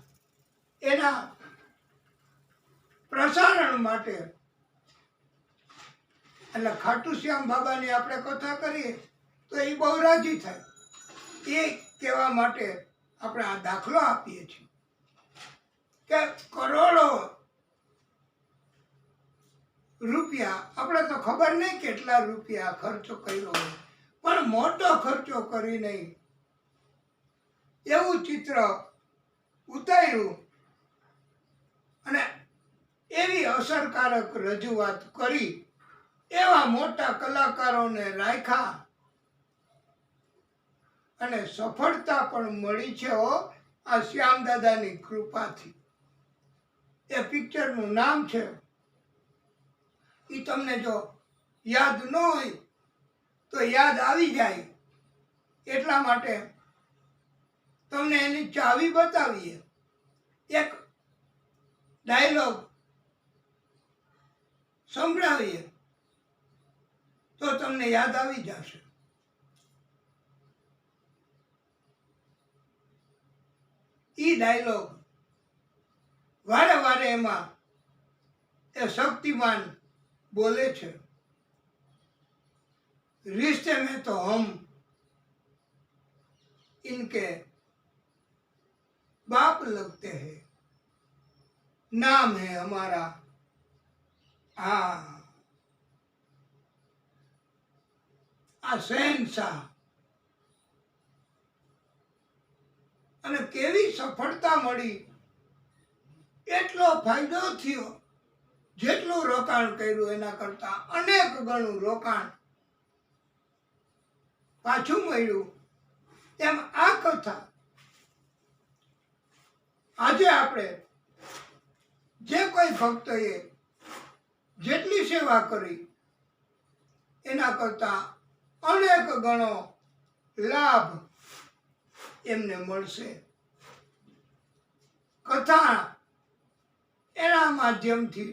એના પ્રસારણ માટે, એટલે ખાટુ શ્યામ બાબાની આપણે કથા કરીએ તો એ બહુ રાજી થાય. એ કહેવા માટે આપણે આ દાખલો આપીએ છીએ કે કરોડો રૂપિયા, આપણે તો ખબર નહીં કેટલા રૂપિયા ખર્ચો કર્યો હોય, પણ મોટો ખર્ચો કરી નહીં એવું ચિત્ર ઉતાર્યું અને એવી અસરકારક રજૂઆત કરી, એવા મોટા કલાકારોને રાખ્યા અને સફળતા પણ મળી છે આ શ્યામ દાદાની કૃપાથી. એ પિક્ચરનું નામ છે, એ તમને જો યાદ ન હોય તો યાદ આવી જાય, એટલા માટે તમને એની ચાવી બતાવીએ. એક ડાયલોગ સંભળાવીએ તો તમને યાદ આવી જશે. ઈ ડાયલોગ વારે વારે એમાં એ શક્તિમાન બોલે છે, रिश्ते में तो हम इनके बाप लगते हैं, नाम है हमारा। हाँ, આ શહેનશાહ અને કેવી સફળતા મળી, એટલો ફાયદો થયો, જેટલું રોકાણ કર્યું એના કરતા અનેક ગણું રોકાણ પાછું મળ્યું. એમ આ કથા આજે આપણે જે કોઈ ભક્તએ જેટલી સેવા કરી એના કરતા અનેક ગણો લાભ એમને મળશે. કથા એના માધ્યમથી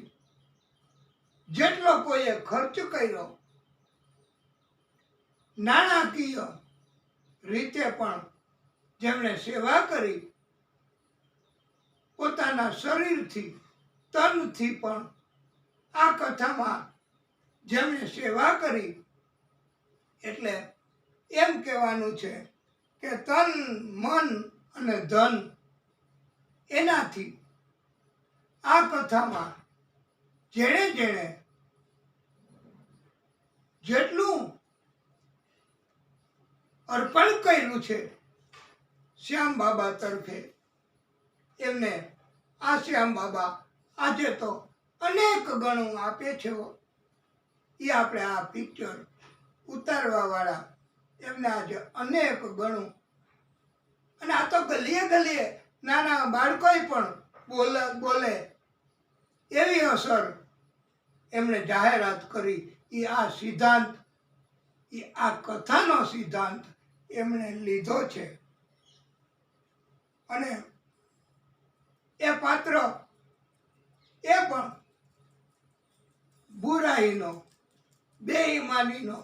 જેટલો કોઈએ ખર્ચ કર્યો, નાણાકીય રીતે પણ જેમણે સેવા કરી, પોતાના શરીરથી તનથી પણ આ કથામાં જેમણે સેવા કરી, એટલે એમ કહેવાનું છે કે તન મન અને ધન એનાથી આ કથામાં જેણે જેણે જેટલું અર્પણ કર્યું છે શ્યામ બાબા તરફે, એમને આ શ્યામ બાબા આજે તો અનેક ગણું આપે છે. એ આપણે આ પિક્ચર ઉતારવા વાળા એમને આજે અનેક ગણું, અને આ તો ગલીએ ગલીએ નાના બાળકોય પણ બોલે એવી અસર એમણે જાહેરાત કરી. એ આ સિદ્ધાંત, એ આ કથાનો સિદ્ધાંત એમણે લીધો છે. અને એ પાત્ર એ પણ બુરાઈનો, બેઈમાનીનો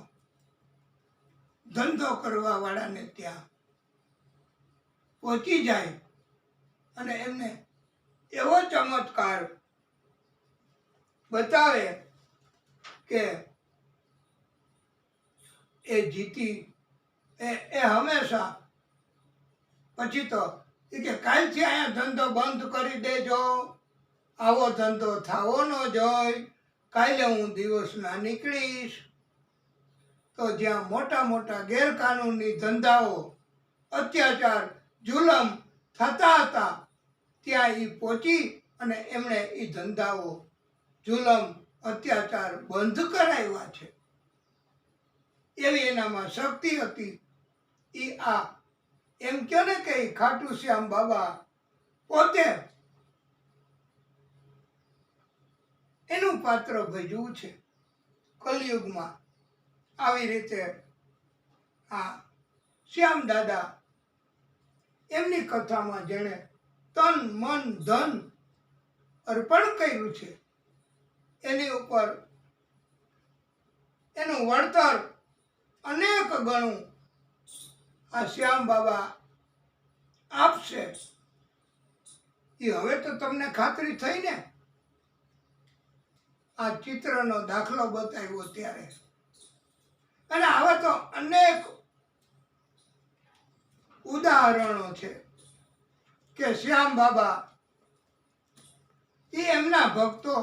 ધંધો કરવા વાળાને ત્યાં પહોંચી જાય અને એમને એવો ચમત્કાર બતાવે કે એ જીતી એ હંમેશા પછી તો એ કે કાલથી અહીંયા ધંધો બંધ કરી દેજો, આવો ધંધો થાવો ન જોઈ, કાલે હું દિવસના નીકળીશ. તો જ્યાં મોટા મોટા ગેરકાનૂની ધંધાઓ, અત્યાચાર, જુલમ થતા હતા, ત્યાં એ પહોંચી અને એમણે એ ધંધાઓ, જુલમ, અત્યાચાર બંધ કરાવ્યા છે. એવી એનામાં શક્તિ હતી. એ આ એમ કહે ને કે ખાટુ શ્યામ બાબા પોતે એનું પાત્ર ભજવું છે કલયુગમાં. આવી રીતે આ શ્યામ દાદા એમની કથામાં જેણે તન મન ધન અર્પણ કર્યું છે, એની ઉપર એનું વળતર અનેક ગણું આ શ્યામ બાબા આપશે. એ હવે તો તમને ખાતરી થઈ ને, આ ચિત્રનો દાખલો બતાવ્યો ત્યારે. અને આવા તો અનેક ઉદાહરણો છે કે શ્યામ બાબા એ એમના ભક્તો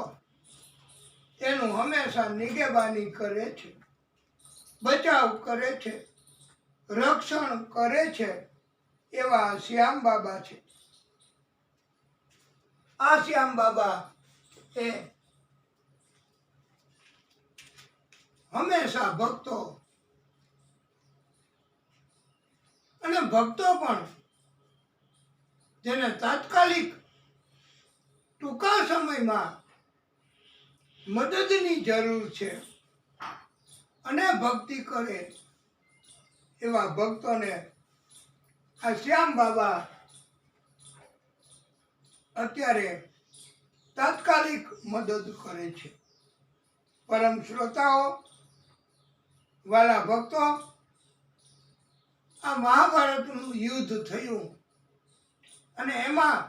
એનું હંમેશા નિગેબાની કરે છે, બચાવ કરે છે, રક્ષણ કરે છે. એવા શ્યામ બાબા છે. આ શ્યામ બાબા એ હંમેશા ભક્તો અને ભક્તો પણ જેને તાત્કાલિક ટૂંકા સમયમાં મદદની જરૂર છે અને ભક્તિ કરે એવા ભક્તોને આ શ્યામ બાબા અત્યારે તાત્કાલિક મદદ કરે છે. પરમ શ્રોતાઓ, વાલા ભક્તો, આ મહાભારતનું યુદ્ધ થયું અને એમાં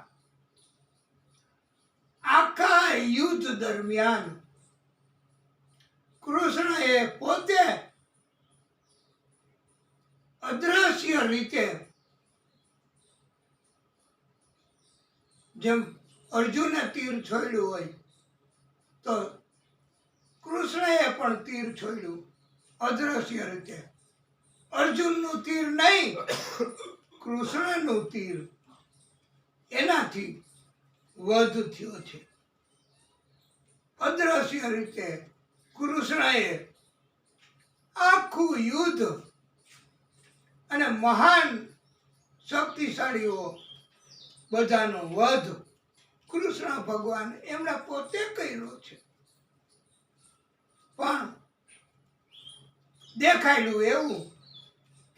આખા યુદ્ધ દરમિયાન કૃષ્ણએ પોતે અદ્રશ્ય રીતે જેમ અર્જુને તીર છોડ્યું હોય તો કૃષ્ણએ પણ તીર છોડ્યું અદ્રશ્ય રીતે. અર્જુનનું તીર નહીં, કૃષ્ણનું તીર, એનાથી વધ થયો છે. અદ્રશ્ય રીતે કૃષ્ણએ આખું યુદ્ધ અને મહાન શક્તિશાળીઓ બધાનો વધ કૃષ્ણ ભગવાન એમણે પોતે કર્યો છે. પણ દેખાયેલું એવું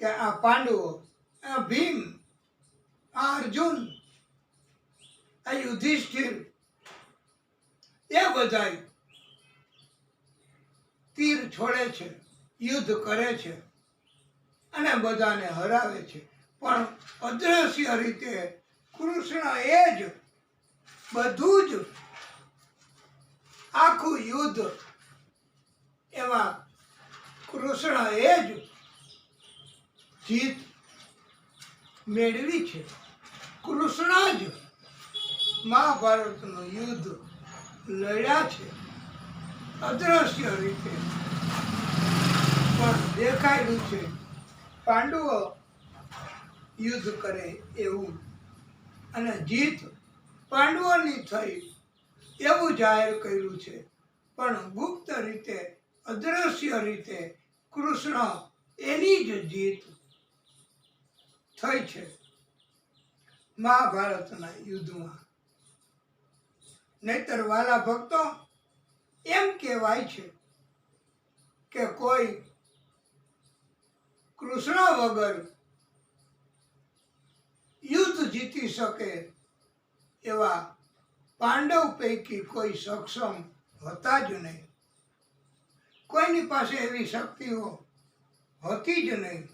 કે આ પાંડવો, આ ભીમ, આ અર્જુન, આ યુધિષ્ઠિર એ બધા તીર છોડે છે, યુદ્ધ કરે છે અને બધાને હરાવે છે. પણ અદ્રશ્ય રીતે કૃષ્ણ એ જ બધું જ આખું યુદ્ધ એમાં કૃષ્ણ એ જ જીત મેળવી છે. કૃષ્ણ જ મહાભારતનું યુદ્ધ લડ્યા છે અદ્રશ્ય રીતે. પણ દેખાયેલું છે પાંડવો યુદ્ધ કરે એવું, અને જીત પાંડવોની થઈ એવું જાહેર કર્યું છે. પણ ગુપ્ત રીતે, અદ્રશ્ય રીતે કૃષ્ણ એની જ જીત થઈ છે મહાભારતના યુદ્ધમાં. નહીતર વાલા ભક્તો, એમ કહેવાય છે કે કોઈ કૃષ્ણ વગર યુદ્ધ જીતી શકે એવા પાંડવ પૈકી કોઈ સક્ષમ હતા જ નહીં. કોઈની પાસે એવી શક્તિઓ હતી જ નહીં.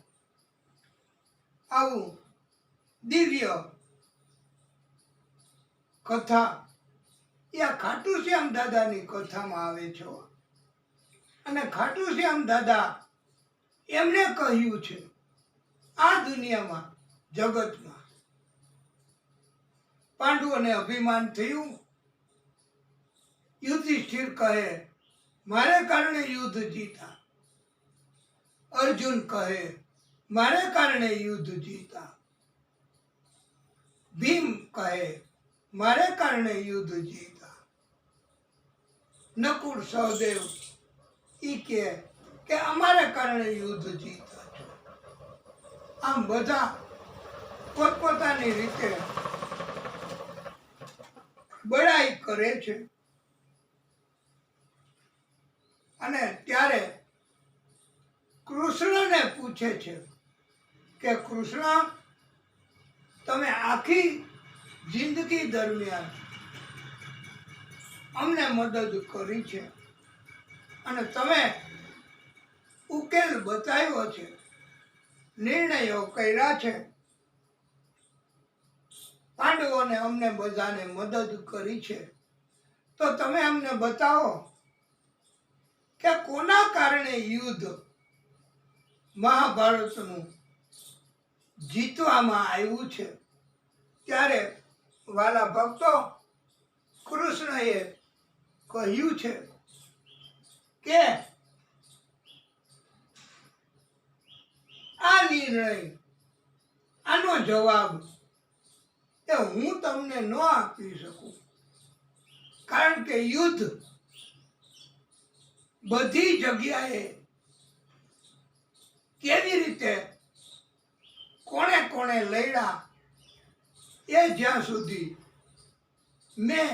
આવું દિવ્ય કથા એ ખાટુ શ્યામ દાદાની કથામાં આવે છે. અને ખાટુ શ્યામ દાદા એમને કહ્યું છે આ દુનિયામાં, જગતમાં પાંડવોને અભિમાન થયું. યુધિષ્ઠિર કહે મારે કારણે યુદ્ધ જીતા, અર્જુન કહે મારે કારણે યુદ્ધ જીતા, ભીમ કહે મારે કારણે યુદ્ધ જીતા, નકુળ સહદેવ ઈ કે અમારે કારણે યુદ્ધ જીતા છો. આમ બધા પોતપોતાની રીતે બડાઈ કરે છે. અને ત્યારે કૃષ્ણને પૂછે છે કે કૃષ્ણ, તમે આખી જિંદગી દરમિયાન અમને મદદ કરી છે અને તમે ઉકેલ બતાવ્યો છે, નિર્ણયો કર્યા છે, પાંડવોને અમને બધાને મદદ કરી છે, તો તમે અમને બતાવો કે કોના કારણે યુદ્ધ મહાભારતનું જીતવામાં આવ્યું છે. ત્યારે વાલા ભક્તો, કૃષ્ણએ કહ્યું છે કે આ નિર્ણય, આનો જવાબ એ હું તમને ન આપી શકું. કારણ કે યુદ્ધ બધી જગ્યાએ કેવી રીતે કોણે કોણે લડ્યા એ જ્યાં સુધી મેં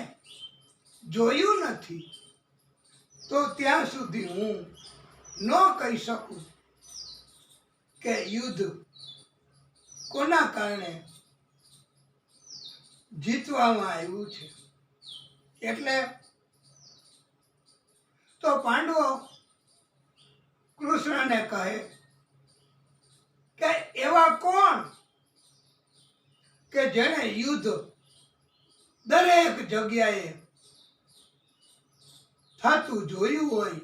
જોયું નથી તો ત્યાં સુધી હું ન કહી શકું કે યુદ્ધ કોના કારણે જીતવામાં આવ્યું છે. એટલે તો પાંડવો કૃષ્ણને કહે કે એવા કોણ કે જેણે યુદ્ધ દરેક જગ્યાએ થતું જોયું હોય,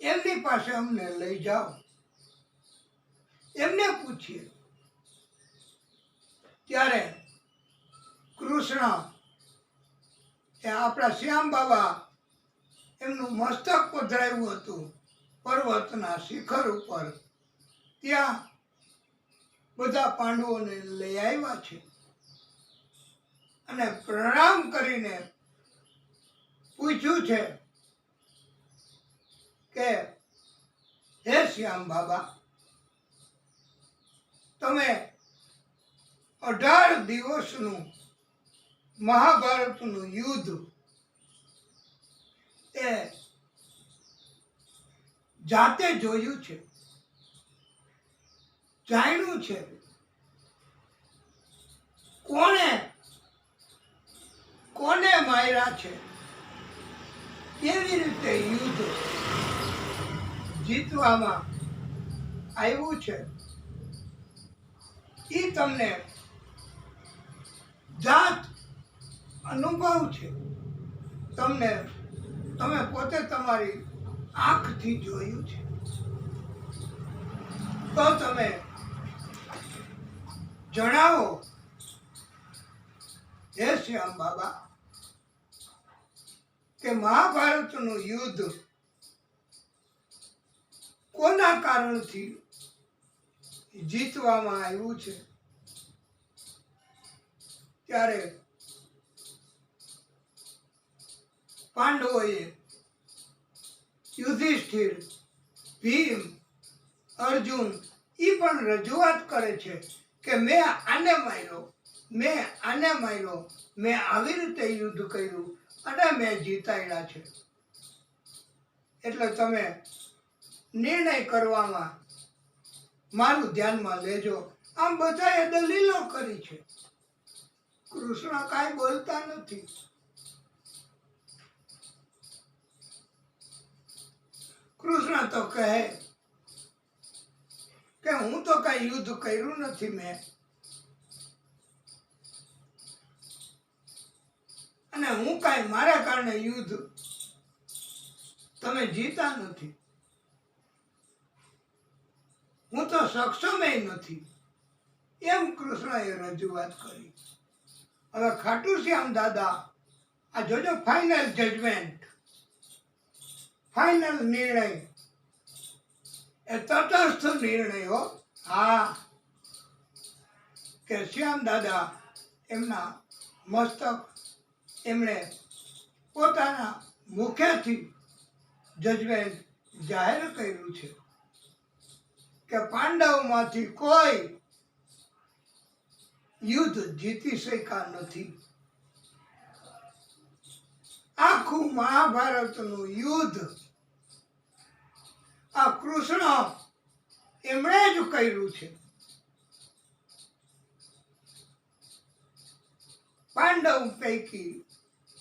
એમની પાસે અમને લઈ જાઓ. એમને પૂછીએ. ત્યારે કૃષ્ણ એ આપણા શ્યામ બાબા એમનું મસ્તક પધરાવ્યું હતું પર્વતના શિખર ઉપર. ત્યાં બધા પાંડવોને લઈ આવ્યા છે અને પ્રણામ કરીને પૂછ્યું છે કે હે શ્યામ બાબા, તમે 18 દિવસનું મહાભારતનું યુદ્ધ એ જાતે જોયું છે, જાણ્યું છે. કોને કોને માર્યા છે, કેવી રીતે યુદ્ધ જીતવામાં આવ્યું છે, એ તમને જાત અનુભવ છે. તમે પોતે તમારી આંખથી જોયું છે. તો તમે જણાવો હે શ્યામ બાબા કે મહાભારતનું યુદ્ધ કોના કારણથી જીતવામાં આવ્યું છે. ત્યારે પાંડવોએ યુધિષ્ઠિર, ભીમ, અર્જુન એ પણ રજૂઆત કરે છે કે મેં આને માર્યો, મેં આને માર્યો, મેં આવી રીતે યુદ્ધ કર્યું અને મેં જીતાડ્યા છે. એટલે તમે નિર્ણય કરવામાં મારું ધ્યાનમાં લેજો. આમ બધાએ દલીલો કરી છે. કૃષ્ણ કાંઈ બોલતા નથી. કૃષ્ણ તો કહે કે હું તો કઈ યુદ્ધ કર્યું નથી મેં, અને હું કાંઈ મારા કારણે યુદ્ધ તમે જીતા નથી. હું તો સક્ષમય નથી, એમ કૃષ્ણએ રજૂઆત કરી. હવે ખાટુ શ્યામ દાદા આ જોજો ફાઇનલ જજમેન્ટ, ફાઇનલ નિર્ણય એ તટસ્થ નિર્ણય હો. હા, કે શ્યામ દાદા એમના મસ્તક એમણે પોતાના મુખેથી જજમેન્ટ જાહેર કર્યું છે કે પાંડવમાંથી કોઈ યુદ્ધ જીતી શક્યા નથી. આખું મહાભારતનું યુદ્ધ આ કૃષ્ણ એમણે જ કર્યું છે. પાંડવ પૈકી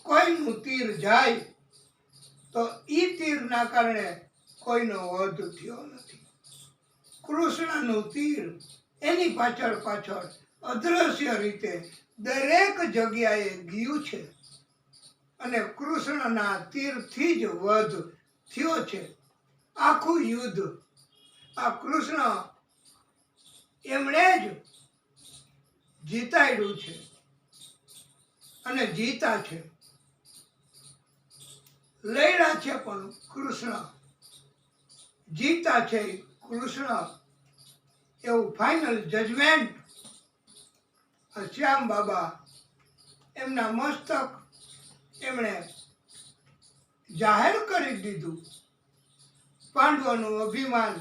કોઈનું તીર જાય તો ઈ તીરના કારણે કોઈનો વધ થયો નથી. કૃષ્ણનું તીર એની પાછળ પાછળ અદ્રશ્ય રીતે દરેક જગ્યાએ ગયું છે અને કૃષ્ણના તીરથી જ વધ થયો છે. આખું યુદ્ધ આ કૃષ્ણ એમણે જ જીતાડ્યું છે અને જીતા છે. લડ્યા છે પણ કૃષ્ણ, જીતા છે કૃષ્ણ. એવું ફાઇનલ જજમેન્ટ શ્યામ બાબા એમના મસ્તક એમણે જાહેર કરી દીધું. પાંડવોનું અભિમાન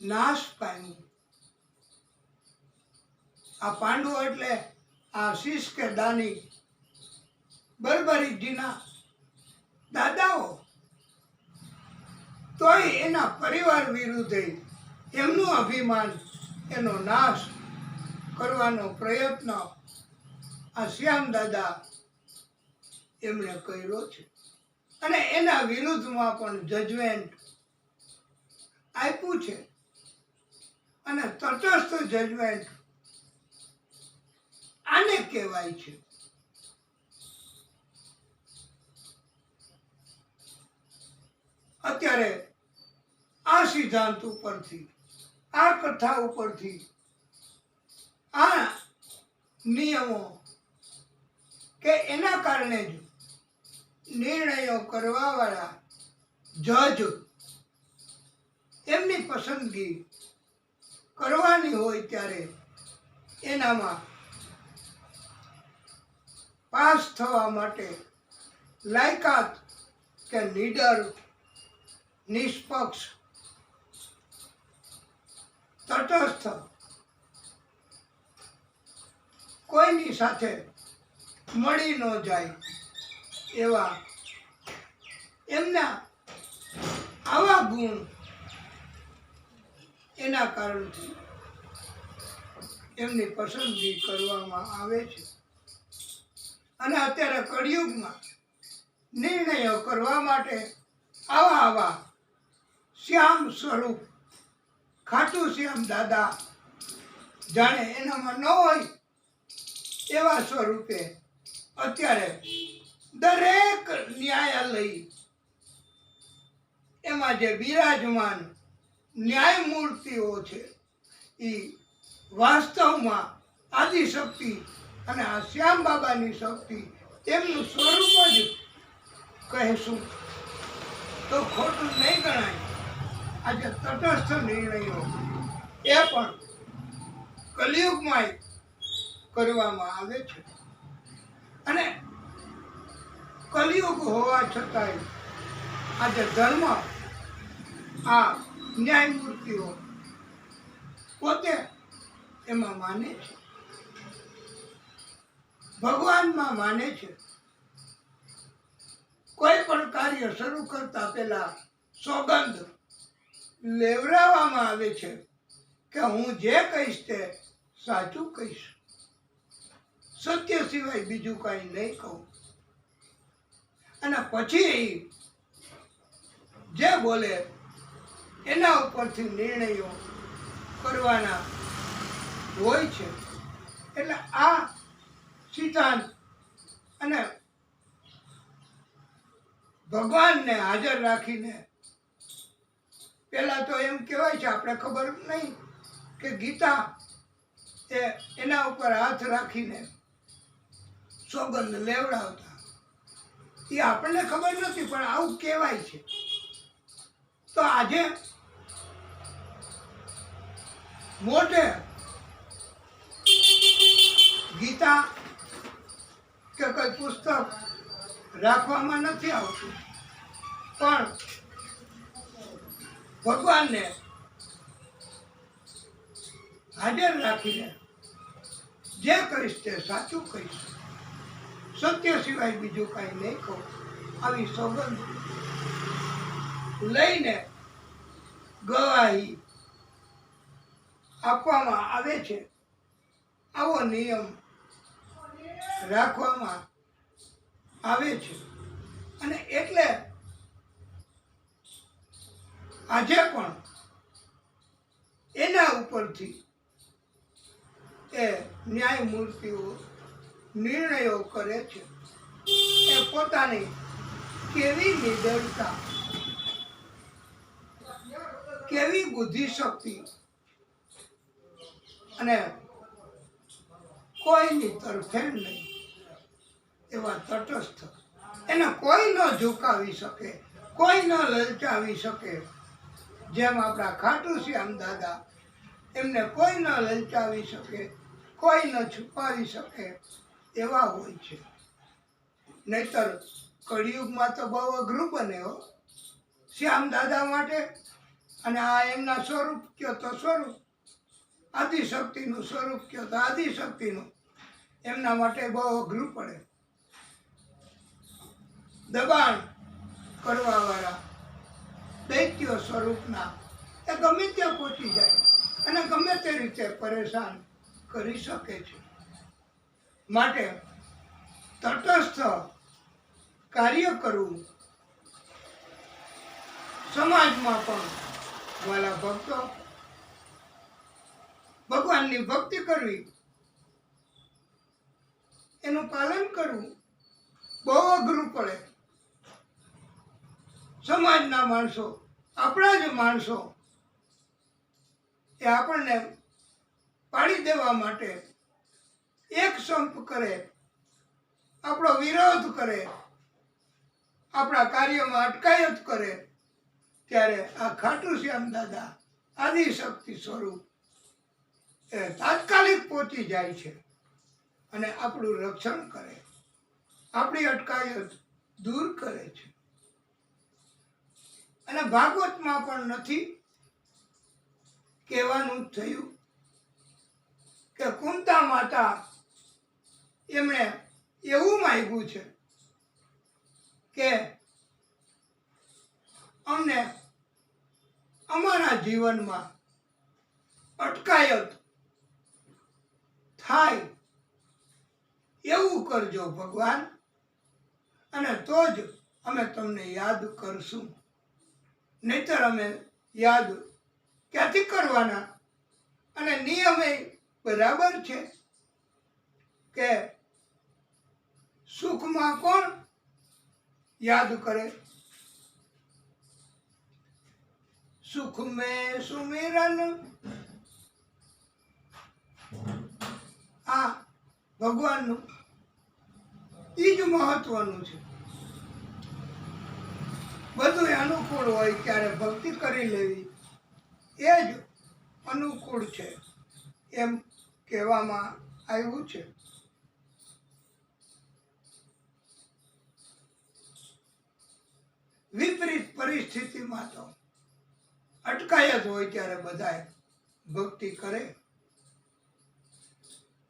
નાશ પામ્યું. આ પાંડવો એટલે આ શીશ કે દાની બર્બરીજીના દાદાઓ, તોય એના પરિવાર વિરુદ્ધે એમનું અભિમાન, એનો નાશ કરવાનો પ્રયત્ન આ શ્યામ દાદા એમણે કર્યો છે અને એના વિરુદ્ધમાં પણ જજમેન્ટ આપ્યું છે. અને તટસ્થ જજમેન્ટ આને કહેવાય છે. અત્યારે આ સિદ્ધાંત ઉપરથી, આ કથા ઉપરથી, આ નિયમો કે એના કારણે જ નિર્ણયો કરવાવાળા જજ એમની પસંદગી કરવાની હોય ત્યારે એનામાં પાસ થવા માટે લાયકાત કે નીડર, નિષ્પક્ષ, તટસ્થ, કોઈની સાથે મળી ન જાય એવા એમના આવા ગુણ એના કારણથી એમની પસંદગી કરવામાં આવે છે. અને અત્યારે કળિયુગમાં નિર્ણયો કરવા માટે આવા શ્યામ સ્વરૂપ ખાટુ શ્યામ દાદા જાણે એનામાં ન હોય એવા સ્વરૂપે અત્યારે દરેક ન્યાયાલય એમાં જે બિરાજમાન ન્યાયમૂર્તિઓ છે એ વાસ્તવમાં આદિશક્તિ અને આ શ્યામ બાબાની શક્તિ એમનું સ્વરૂપ જ કહેશું તો ખોટું નહીં ગણાય. આજે તટસ્થ નિર્ણયો એ પણ કલિયુગમાં કરવામાં આવે છે. અને કલિયુગ હોવા છતાંય આજે ધર્મ આ ન્યાયમૂર્તિઓ પોતે એમાં માને છે, ભગવાનમાં માને છે. કોઈ પણ કાર્ય શરૂ કરતા પહેલા સોગંદ લેવડાવવામાં આવે છે કે હું જે કહીશ તે સાચું કહીશ, સત્ય સિવાય બીજું કાંઈ નહીં કહું. અને પછી જે બોલે એના ઉપરથી નિર્ણયો કરવાના હોય છે. એટલે આ સિદ્ધાંત અને ભગવાનને હાજર રાખીને પહેલા તો એમ કહેવાય છે, આપણે ખબર નહીં કે ગીતા એના ઉપર હાથ રાખીને સોગંદ લેવડાવતા, એ આપણને ખબર નથી પણ આવું કહેવાય છે. તો આજે મોટે ગીતા કે કોઈ પુસ્તક રાખવામાં નથી આવતું, પણ ભગવાનને હાજર રાખીને જે કહીશ તે સાચું કહીશ, સત્ય સિવાય બીજું કાંઈ નહીં કહું, આવી સોગંદ લઈને ગવાહી આપવામાં આવે છે. આવો નિયમ રાખવામાં આવે છે. અને એટલે આજે પણ એના ઉપરથી એ ન્યાયમૂર્તિઓ નિર્ણયો કરે છે. એ પોતાની કેવી નિડરતા, કેવી બુદ્ધિશક્તિ અને કોઈની તરફેણ નહીં એવા તટસ્થ, એને કોઈ ન ઝુકાવી શકે, કોઈ ન લલચાવી શકે. જેમ આપણા ખાટુ શ્યામ દાદા, એમને કોઈ ન લલચાવી શકે, કોઈ ન છુપાવી શકે એવા હોય છે. નહીતર કળિયુગમાં તો બહુ અઘરું બને હો શ્યામ દાદા માટે. અને આ એમના સ્વરૂપ કયો તો સ્વરૂપ, આદિશક્તિનું સ્વરૂપ કયો તો આદિશક્તિનું, એમના માટે બહુ અઘરું પડે. દબાણ કરવાવાળા દૈત્ય સ્વરૂપના એ ગમે ત્યાં પહોંચી જાય અને ગમે તે રીતે પરેશાન કરી શકે છે. માટે તટસ્થ કાર્ય કરવું સમાજમાં પણ વાલા ભક્તો ભગવાનની ભક્તિ કરવી, એનું પાલન કરવું બહુ અઘરું પડે. સમાજના માણસો, આપણા જ માણસો એ આપણને પાડી દેવા માટે એક સંપ કરે આપણો વિરોધ કરે, આપણા કાર્યમાં અટકાયત કરે, ત્યારે આ ખાટુ શ્યામ દાદા આદિશક્તિ સ્વરૂપ એ તાત્કાલિક પહોંચી જાય છે અને આપણું રક્ષણ કરે, આપણી અટકાયત દૂર કરે છે. અને ભાગવતમાં પણ નથી કહેવાનું થયું કે કુંતા માતા એમણે એવું માંગ્યું છે કે અમને અમારા જીવનમાં અટકાયત થાય એવું કરજો ભગવાન, અને તો જ અમે તમને યાદ કરશું, નહીતર અમે યાદ ક્યાંથી કરવાના. અને નિયમ એ બરાબર છે કે સુખમાં કોણ યાદ કરે? સુખ મેં સુમિરન, આ ભગવાનનું ઈ જ મહત્વનું છે. બધું અનુકૂળ હોય ત્યારે ભક્તિ કરી લેવી એ જ અનુકૂળ છે એમ કહેવામાં આવ્યું છે. વિપરીત પરિસ્થિતિમાં તો અટકાયત હોય ત્યારે બધાય ભક્તિ કરે.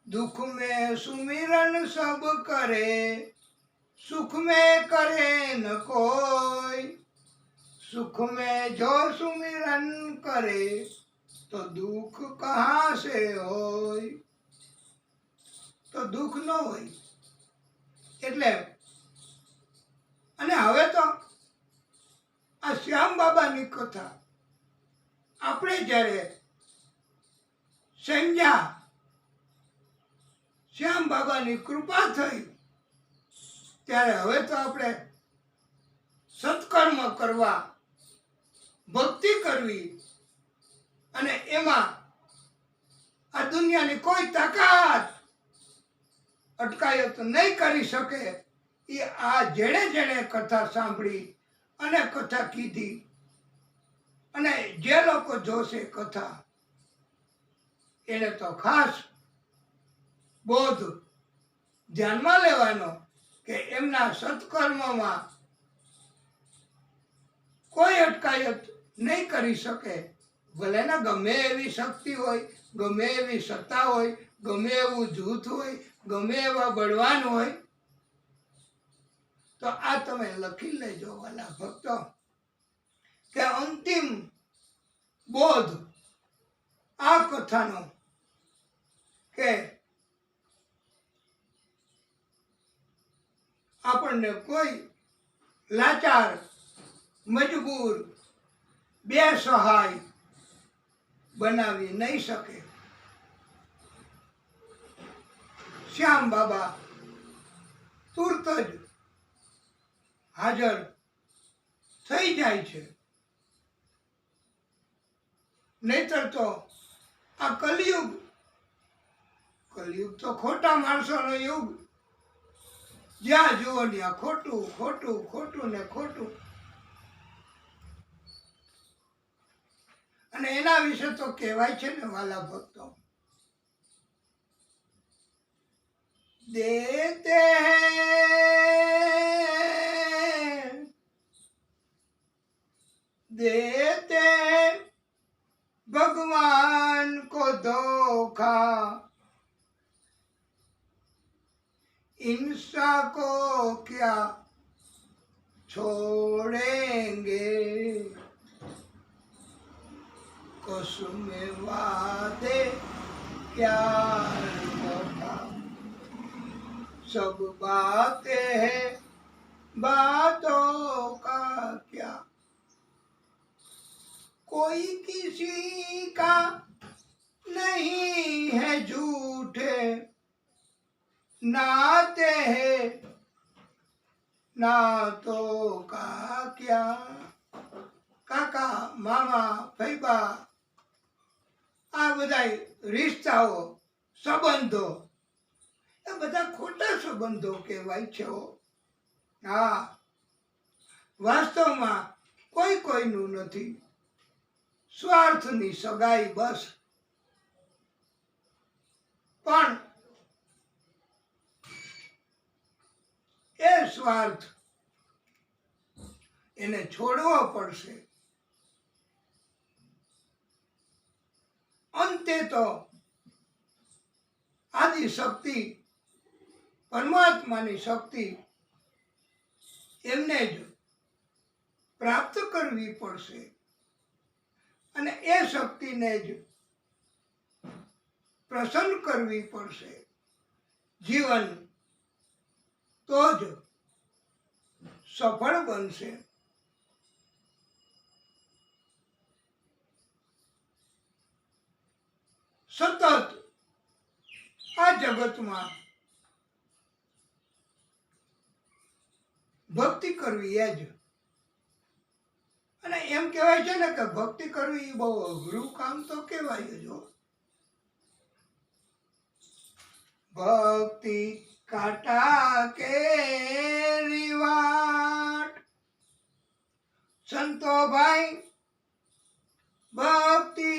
दुख में सुमिरन सब करे, सुख में करे न कोई, सुख में जो सुमिरन करे तो दुख कहाँ से होय? તો દુઃખ ન હોય. એટલે અને હવે તો આ શ્યામ બાબાની કથા આપણે જ્યારે સમજ્યા, શ્યામ બાબાની કૃપા થઈ, ત્યારે હવે તો આપણે સત્કર્મ કરવા, ભક્તિ કરવી, અને એમાં આ દુનિયાની કોઈ તાકાત અટકાયત નહીં કરી શકે. એ આ જેણે જેણે કથા સાંભળી અને કથા કીધી, અને જે લોકો જોશે કથા, એને તો ખાસ બોધ ધ્યાનમાં લેવાનો કે એમના સત્કર્મમાં કોઈ અટકાયત નહીં કરી શકે. ભલે ને ગમે એવી શક્તિ હોય, ગમે એવી સત્તા હોય, ગમે એવું જૂથ હોય, ગમે એવા બળવાન હોય. તો આ તમે લખી લેજો વાલા ભક્તો કે અંતિમ બોધ આ કથાનો કે આપણને કોઈ લાચાર, મજબૂર, બેસહાય બનાવી નહીં શકે. શ્યામ બાબા તુરત જ હાજર થઈ જાય છે. નહીતર તો આ કલિયુગ તો ખોટા માણસોનો યુગ, જ્યાં જુઓ ત્યાં ખોટું ખોટું ખોટું ને ખોટું. અને એના વિશે તો કહેવાય છે ને વાલા ભક્તો, દેતે देते भगवान को धोखा, इंसा को क्या छोड़ेंगे, कसम वादे क्या वफा, सब बातें हैं बातों का क्या, कोई किसी का नहीं है झूठे, नाते हैं नातों का क्या. કાકા, મામા, ફૈબા, આ બધા રિશ્તાઓ, સંબંધો એ બધા ખોટા સંબંધો કહેવાય છે. હા, વાસ્તવમાં કોઈ કોઈનું નથી, સ્વાર્થની સગાઈ બસ. પણ એ સ્વાર્થ એને છોડવો પડશે. અંતે તો આદિ શક્તિ, પરમાત્માની શક્તિ એમને જ પ્રાપ્ત કરવી પડશે અને એ શક્તિને જ પ્રસન્ન કરવી પડશે. જીવન તો જ સફળ બનશે. સતત આ જગતમાં ભક્તિ કરવી એ જ. અને એમ કહેવાય છે ને કે ભક્તિ કરવી એ બહુ અઘરું કામ તો કહેવાય જ. ભક્તિ કાંટા કેરી વાટ, સંતો ભાઈ ભક્તિ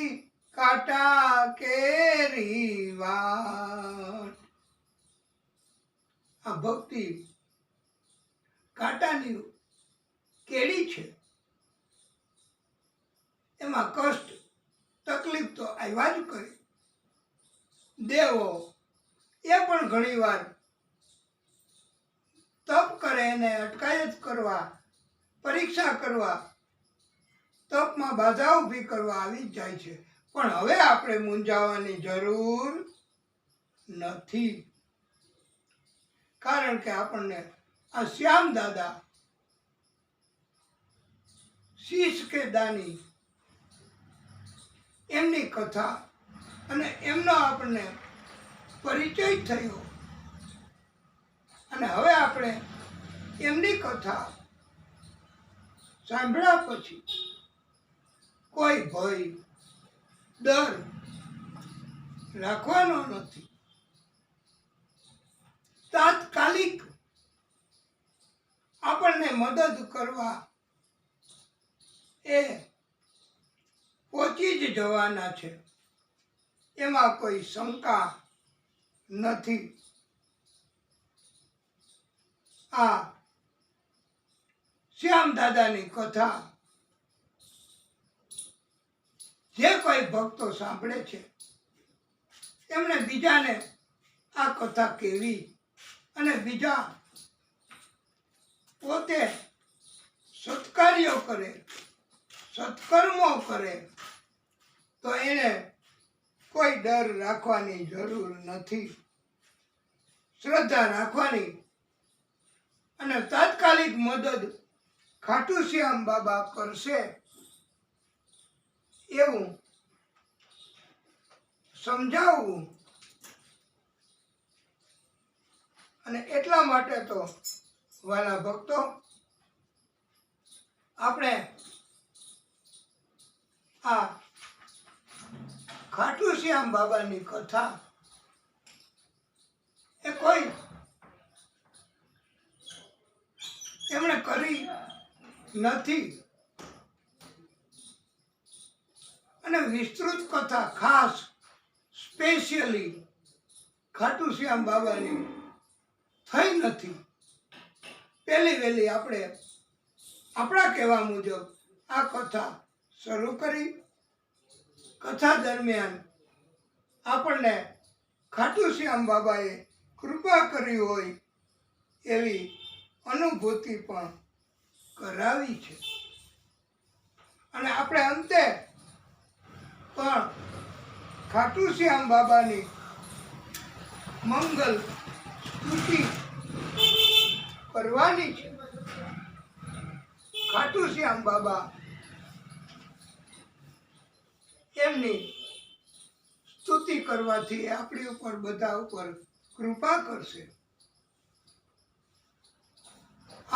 કાંટા કેરી વાટ. આ ભક્તિ કાંટાની કેડી છે. એમાં કષ્ટ તકલીફ તો આવ્યા જ કરે. દેવો એ પણ ઘણીવાર તપ કરે, એને અટકાયત કરવા, પરીક્ષા કરવા, તપમાં બાધા ઊભી કરવા આવી જ જાય છે. પણ હવે આપણે મૂંઝાવાની જરૂર નથી, કારણ કે આપણને આ શ્યામ દાદા શીશ કે દાની એમની કથા અને એમનો આપણને પરિચય થયો. અને હવે આપણે એમની કથા સાંભળ્યા પછી કોઈ ભય, ડર રાખવાનો નથી. તાત્કાલિક આપણને મદદ કરવા એ પહોંચી જ જવાના છે, એમાં કોઈ શંકા નથી. આ શ્યામ દાદાની કથા જે કોઈ ભક્તો સાંભળે છે એમણે બીજાને આ કથા કહેવી અને બીજા પોતે સત્કાર્યો કરે, સત્કર્મો કરે તો એને કોઈ ડર રાખવાની જરૂર નથી. શ્રદ્ધા રાખવાની અને તાત્કાલિક મદદ ખાટુ શ્યામ બાબા કરશે એવું સમજાવવું. અને એટલા માટે તો વાલા ભક્તો, આપણે આ ખાટુ શ્યામ બાબાની કથા એ કોઈ એમણે કરી નથી અને વિસ્તૃત કથા ખાસ સ્પેશિયલી ખાટુ શ્યામ બાબાની થઈ નથી. પહેલી વહેલી આપણે આપણા કહેવા મુજબ આ કથા શરૂ કરી. કથા દરમિયાન આપણને ખાટુ શ્યામ બાબાએ કૃપા કરી હોય એવી અનુભૂતિ પણ કરાવી છે. અને આપણે અંતે પણ ખાટુ શ્યામ બાબાની મંગલ સ્તુતિ કરવાની છે. ખાટુ શ્યામ બાબા એમની સ્તુતિ કરવાથી આપણી ઉપર, બધા ઉપર કૃપા કરશે.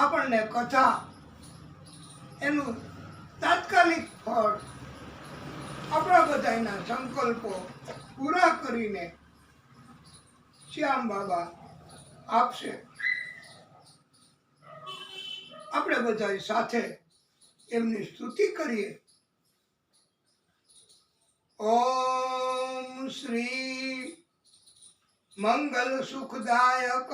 આપણને કથા એનું તાત્કાલિક ફળ આપણા બધાના સંકલ્પો પૂરા કરીને શ્યામ બાબા આપશે. આપણે બધા સાથે એમની સ્તુતિ કરીએ. ઓમ શ્રી મંગલ સુખદાયક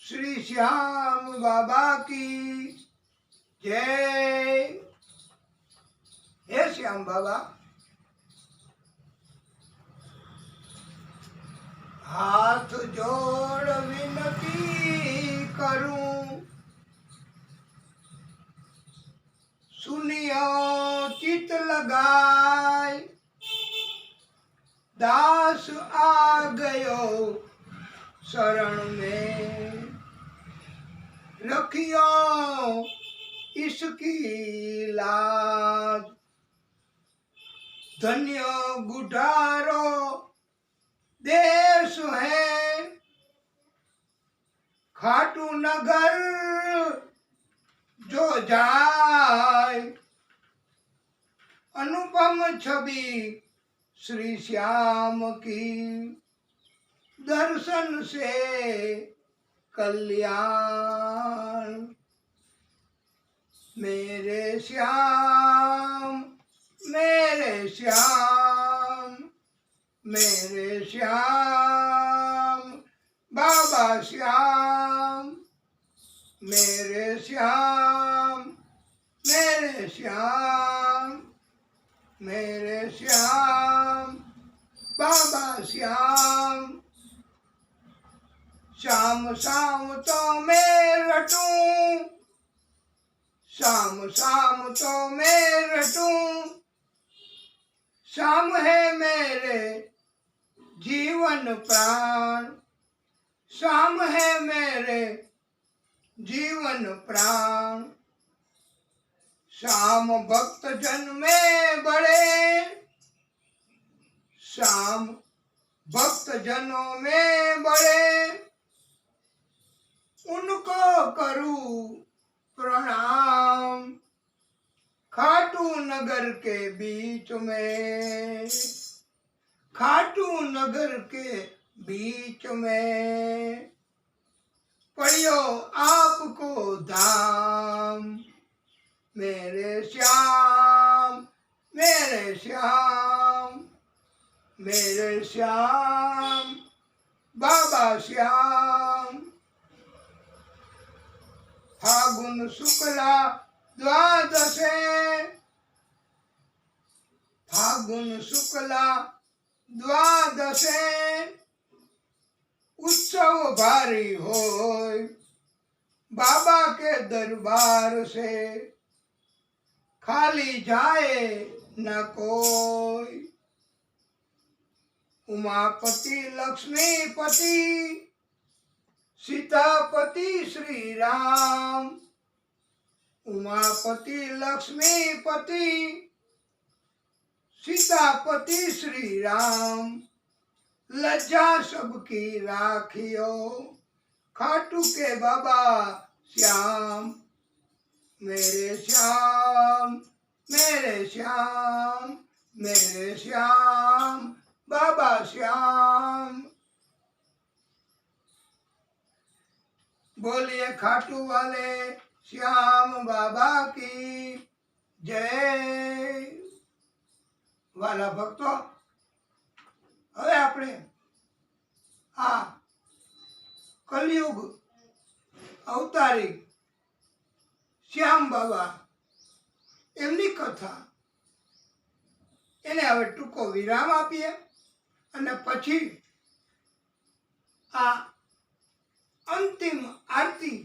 શ્રી શ્યામ બાબા કી જય. હે શ્યામ બાબા, હાથ જોડ વિનતી કરું, સુનિયો ચિત लगाय, दास आ गयो शरण में, रखियो इसकी लाज. धन्य गुठारो देश है, खाटू नगर जो जाय. अनुपम छवि श्री श्याम की, दर्शन से कल्याण. मेरे श्याम मेरे श्याम मेरे श्याम बाबा श्याम, मेरे श्याम मेरे श्याम मेरे श्याम बाबा श्याम. श्याम श्याम तो मैं रटूं, श्याम श्याम तो मैं रटूं. श्याम है मेरे जीवन प्राण, श्याम है मेरे जीवन प्राण. श्याम भक्त जन में बड़े, श्याम भक्त जनों में बड़े, उनको करूं प्रणाम. खाटू नगर के बीच में, खाटू नगर के बीच में, पड़ियो आपको धाम. मेरे श्याम मेरे श्याम मेरे श्याम बाबा श्याम. फागुन शुक्ला द्वादशे, फागुन शुक्ला द्वादशे, उत्सव भारी होय बाबा के दरबार से, खाली जाए न कोई. उमापति लक्ष्मीपति सीतापति श्री राम, उमापति लक्ष्मीपति सीतापति श्री राम. लज्जा सबकी राखियो खाटू के बाबा श्याम. मेरे श्याम मेरे श्याम मेरे श्याम बाबा श्याम. बोलिए खाटू वाले श्याम बाबा की जय. वाला भक्तो, હવે આપણે આ કલયુગ અવતારી શ્યામ બાબા એમની કથા એને હવે ટૂંકો વિરામ આપીએ અને પછી આ અંતિમ આરતી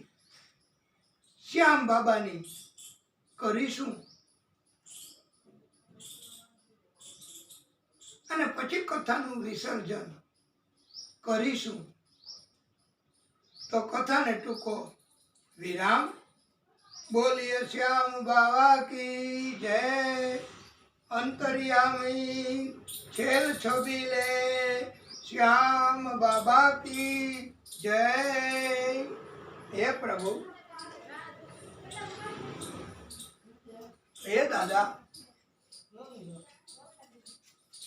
શ્યામ બાબાની કરીશું અને પછી કથાનું વિસર્જન કરીશું. તો કથાને ટૂંકો વિરામ. બોલીએ શ્યામ બાબા કી જય. અંતર્યામી છેલ છબીલે શ્યામ બાબા કી જય. હે પ્રભુ, હે દાદા,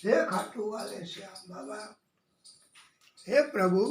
હે ખાટू वाले श्याम बाबा, हे प्रभु,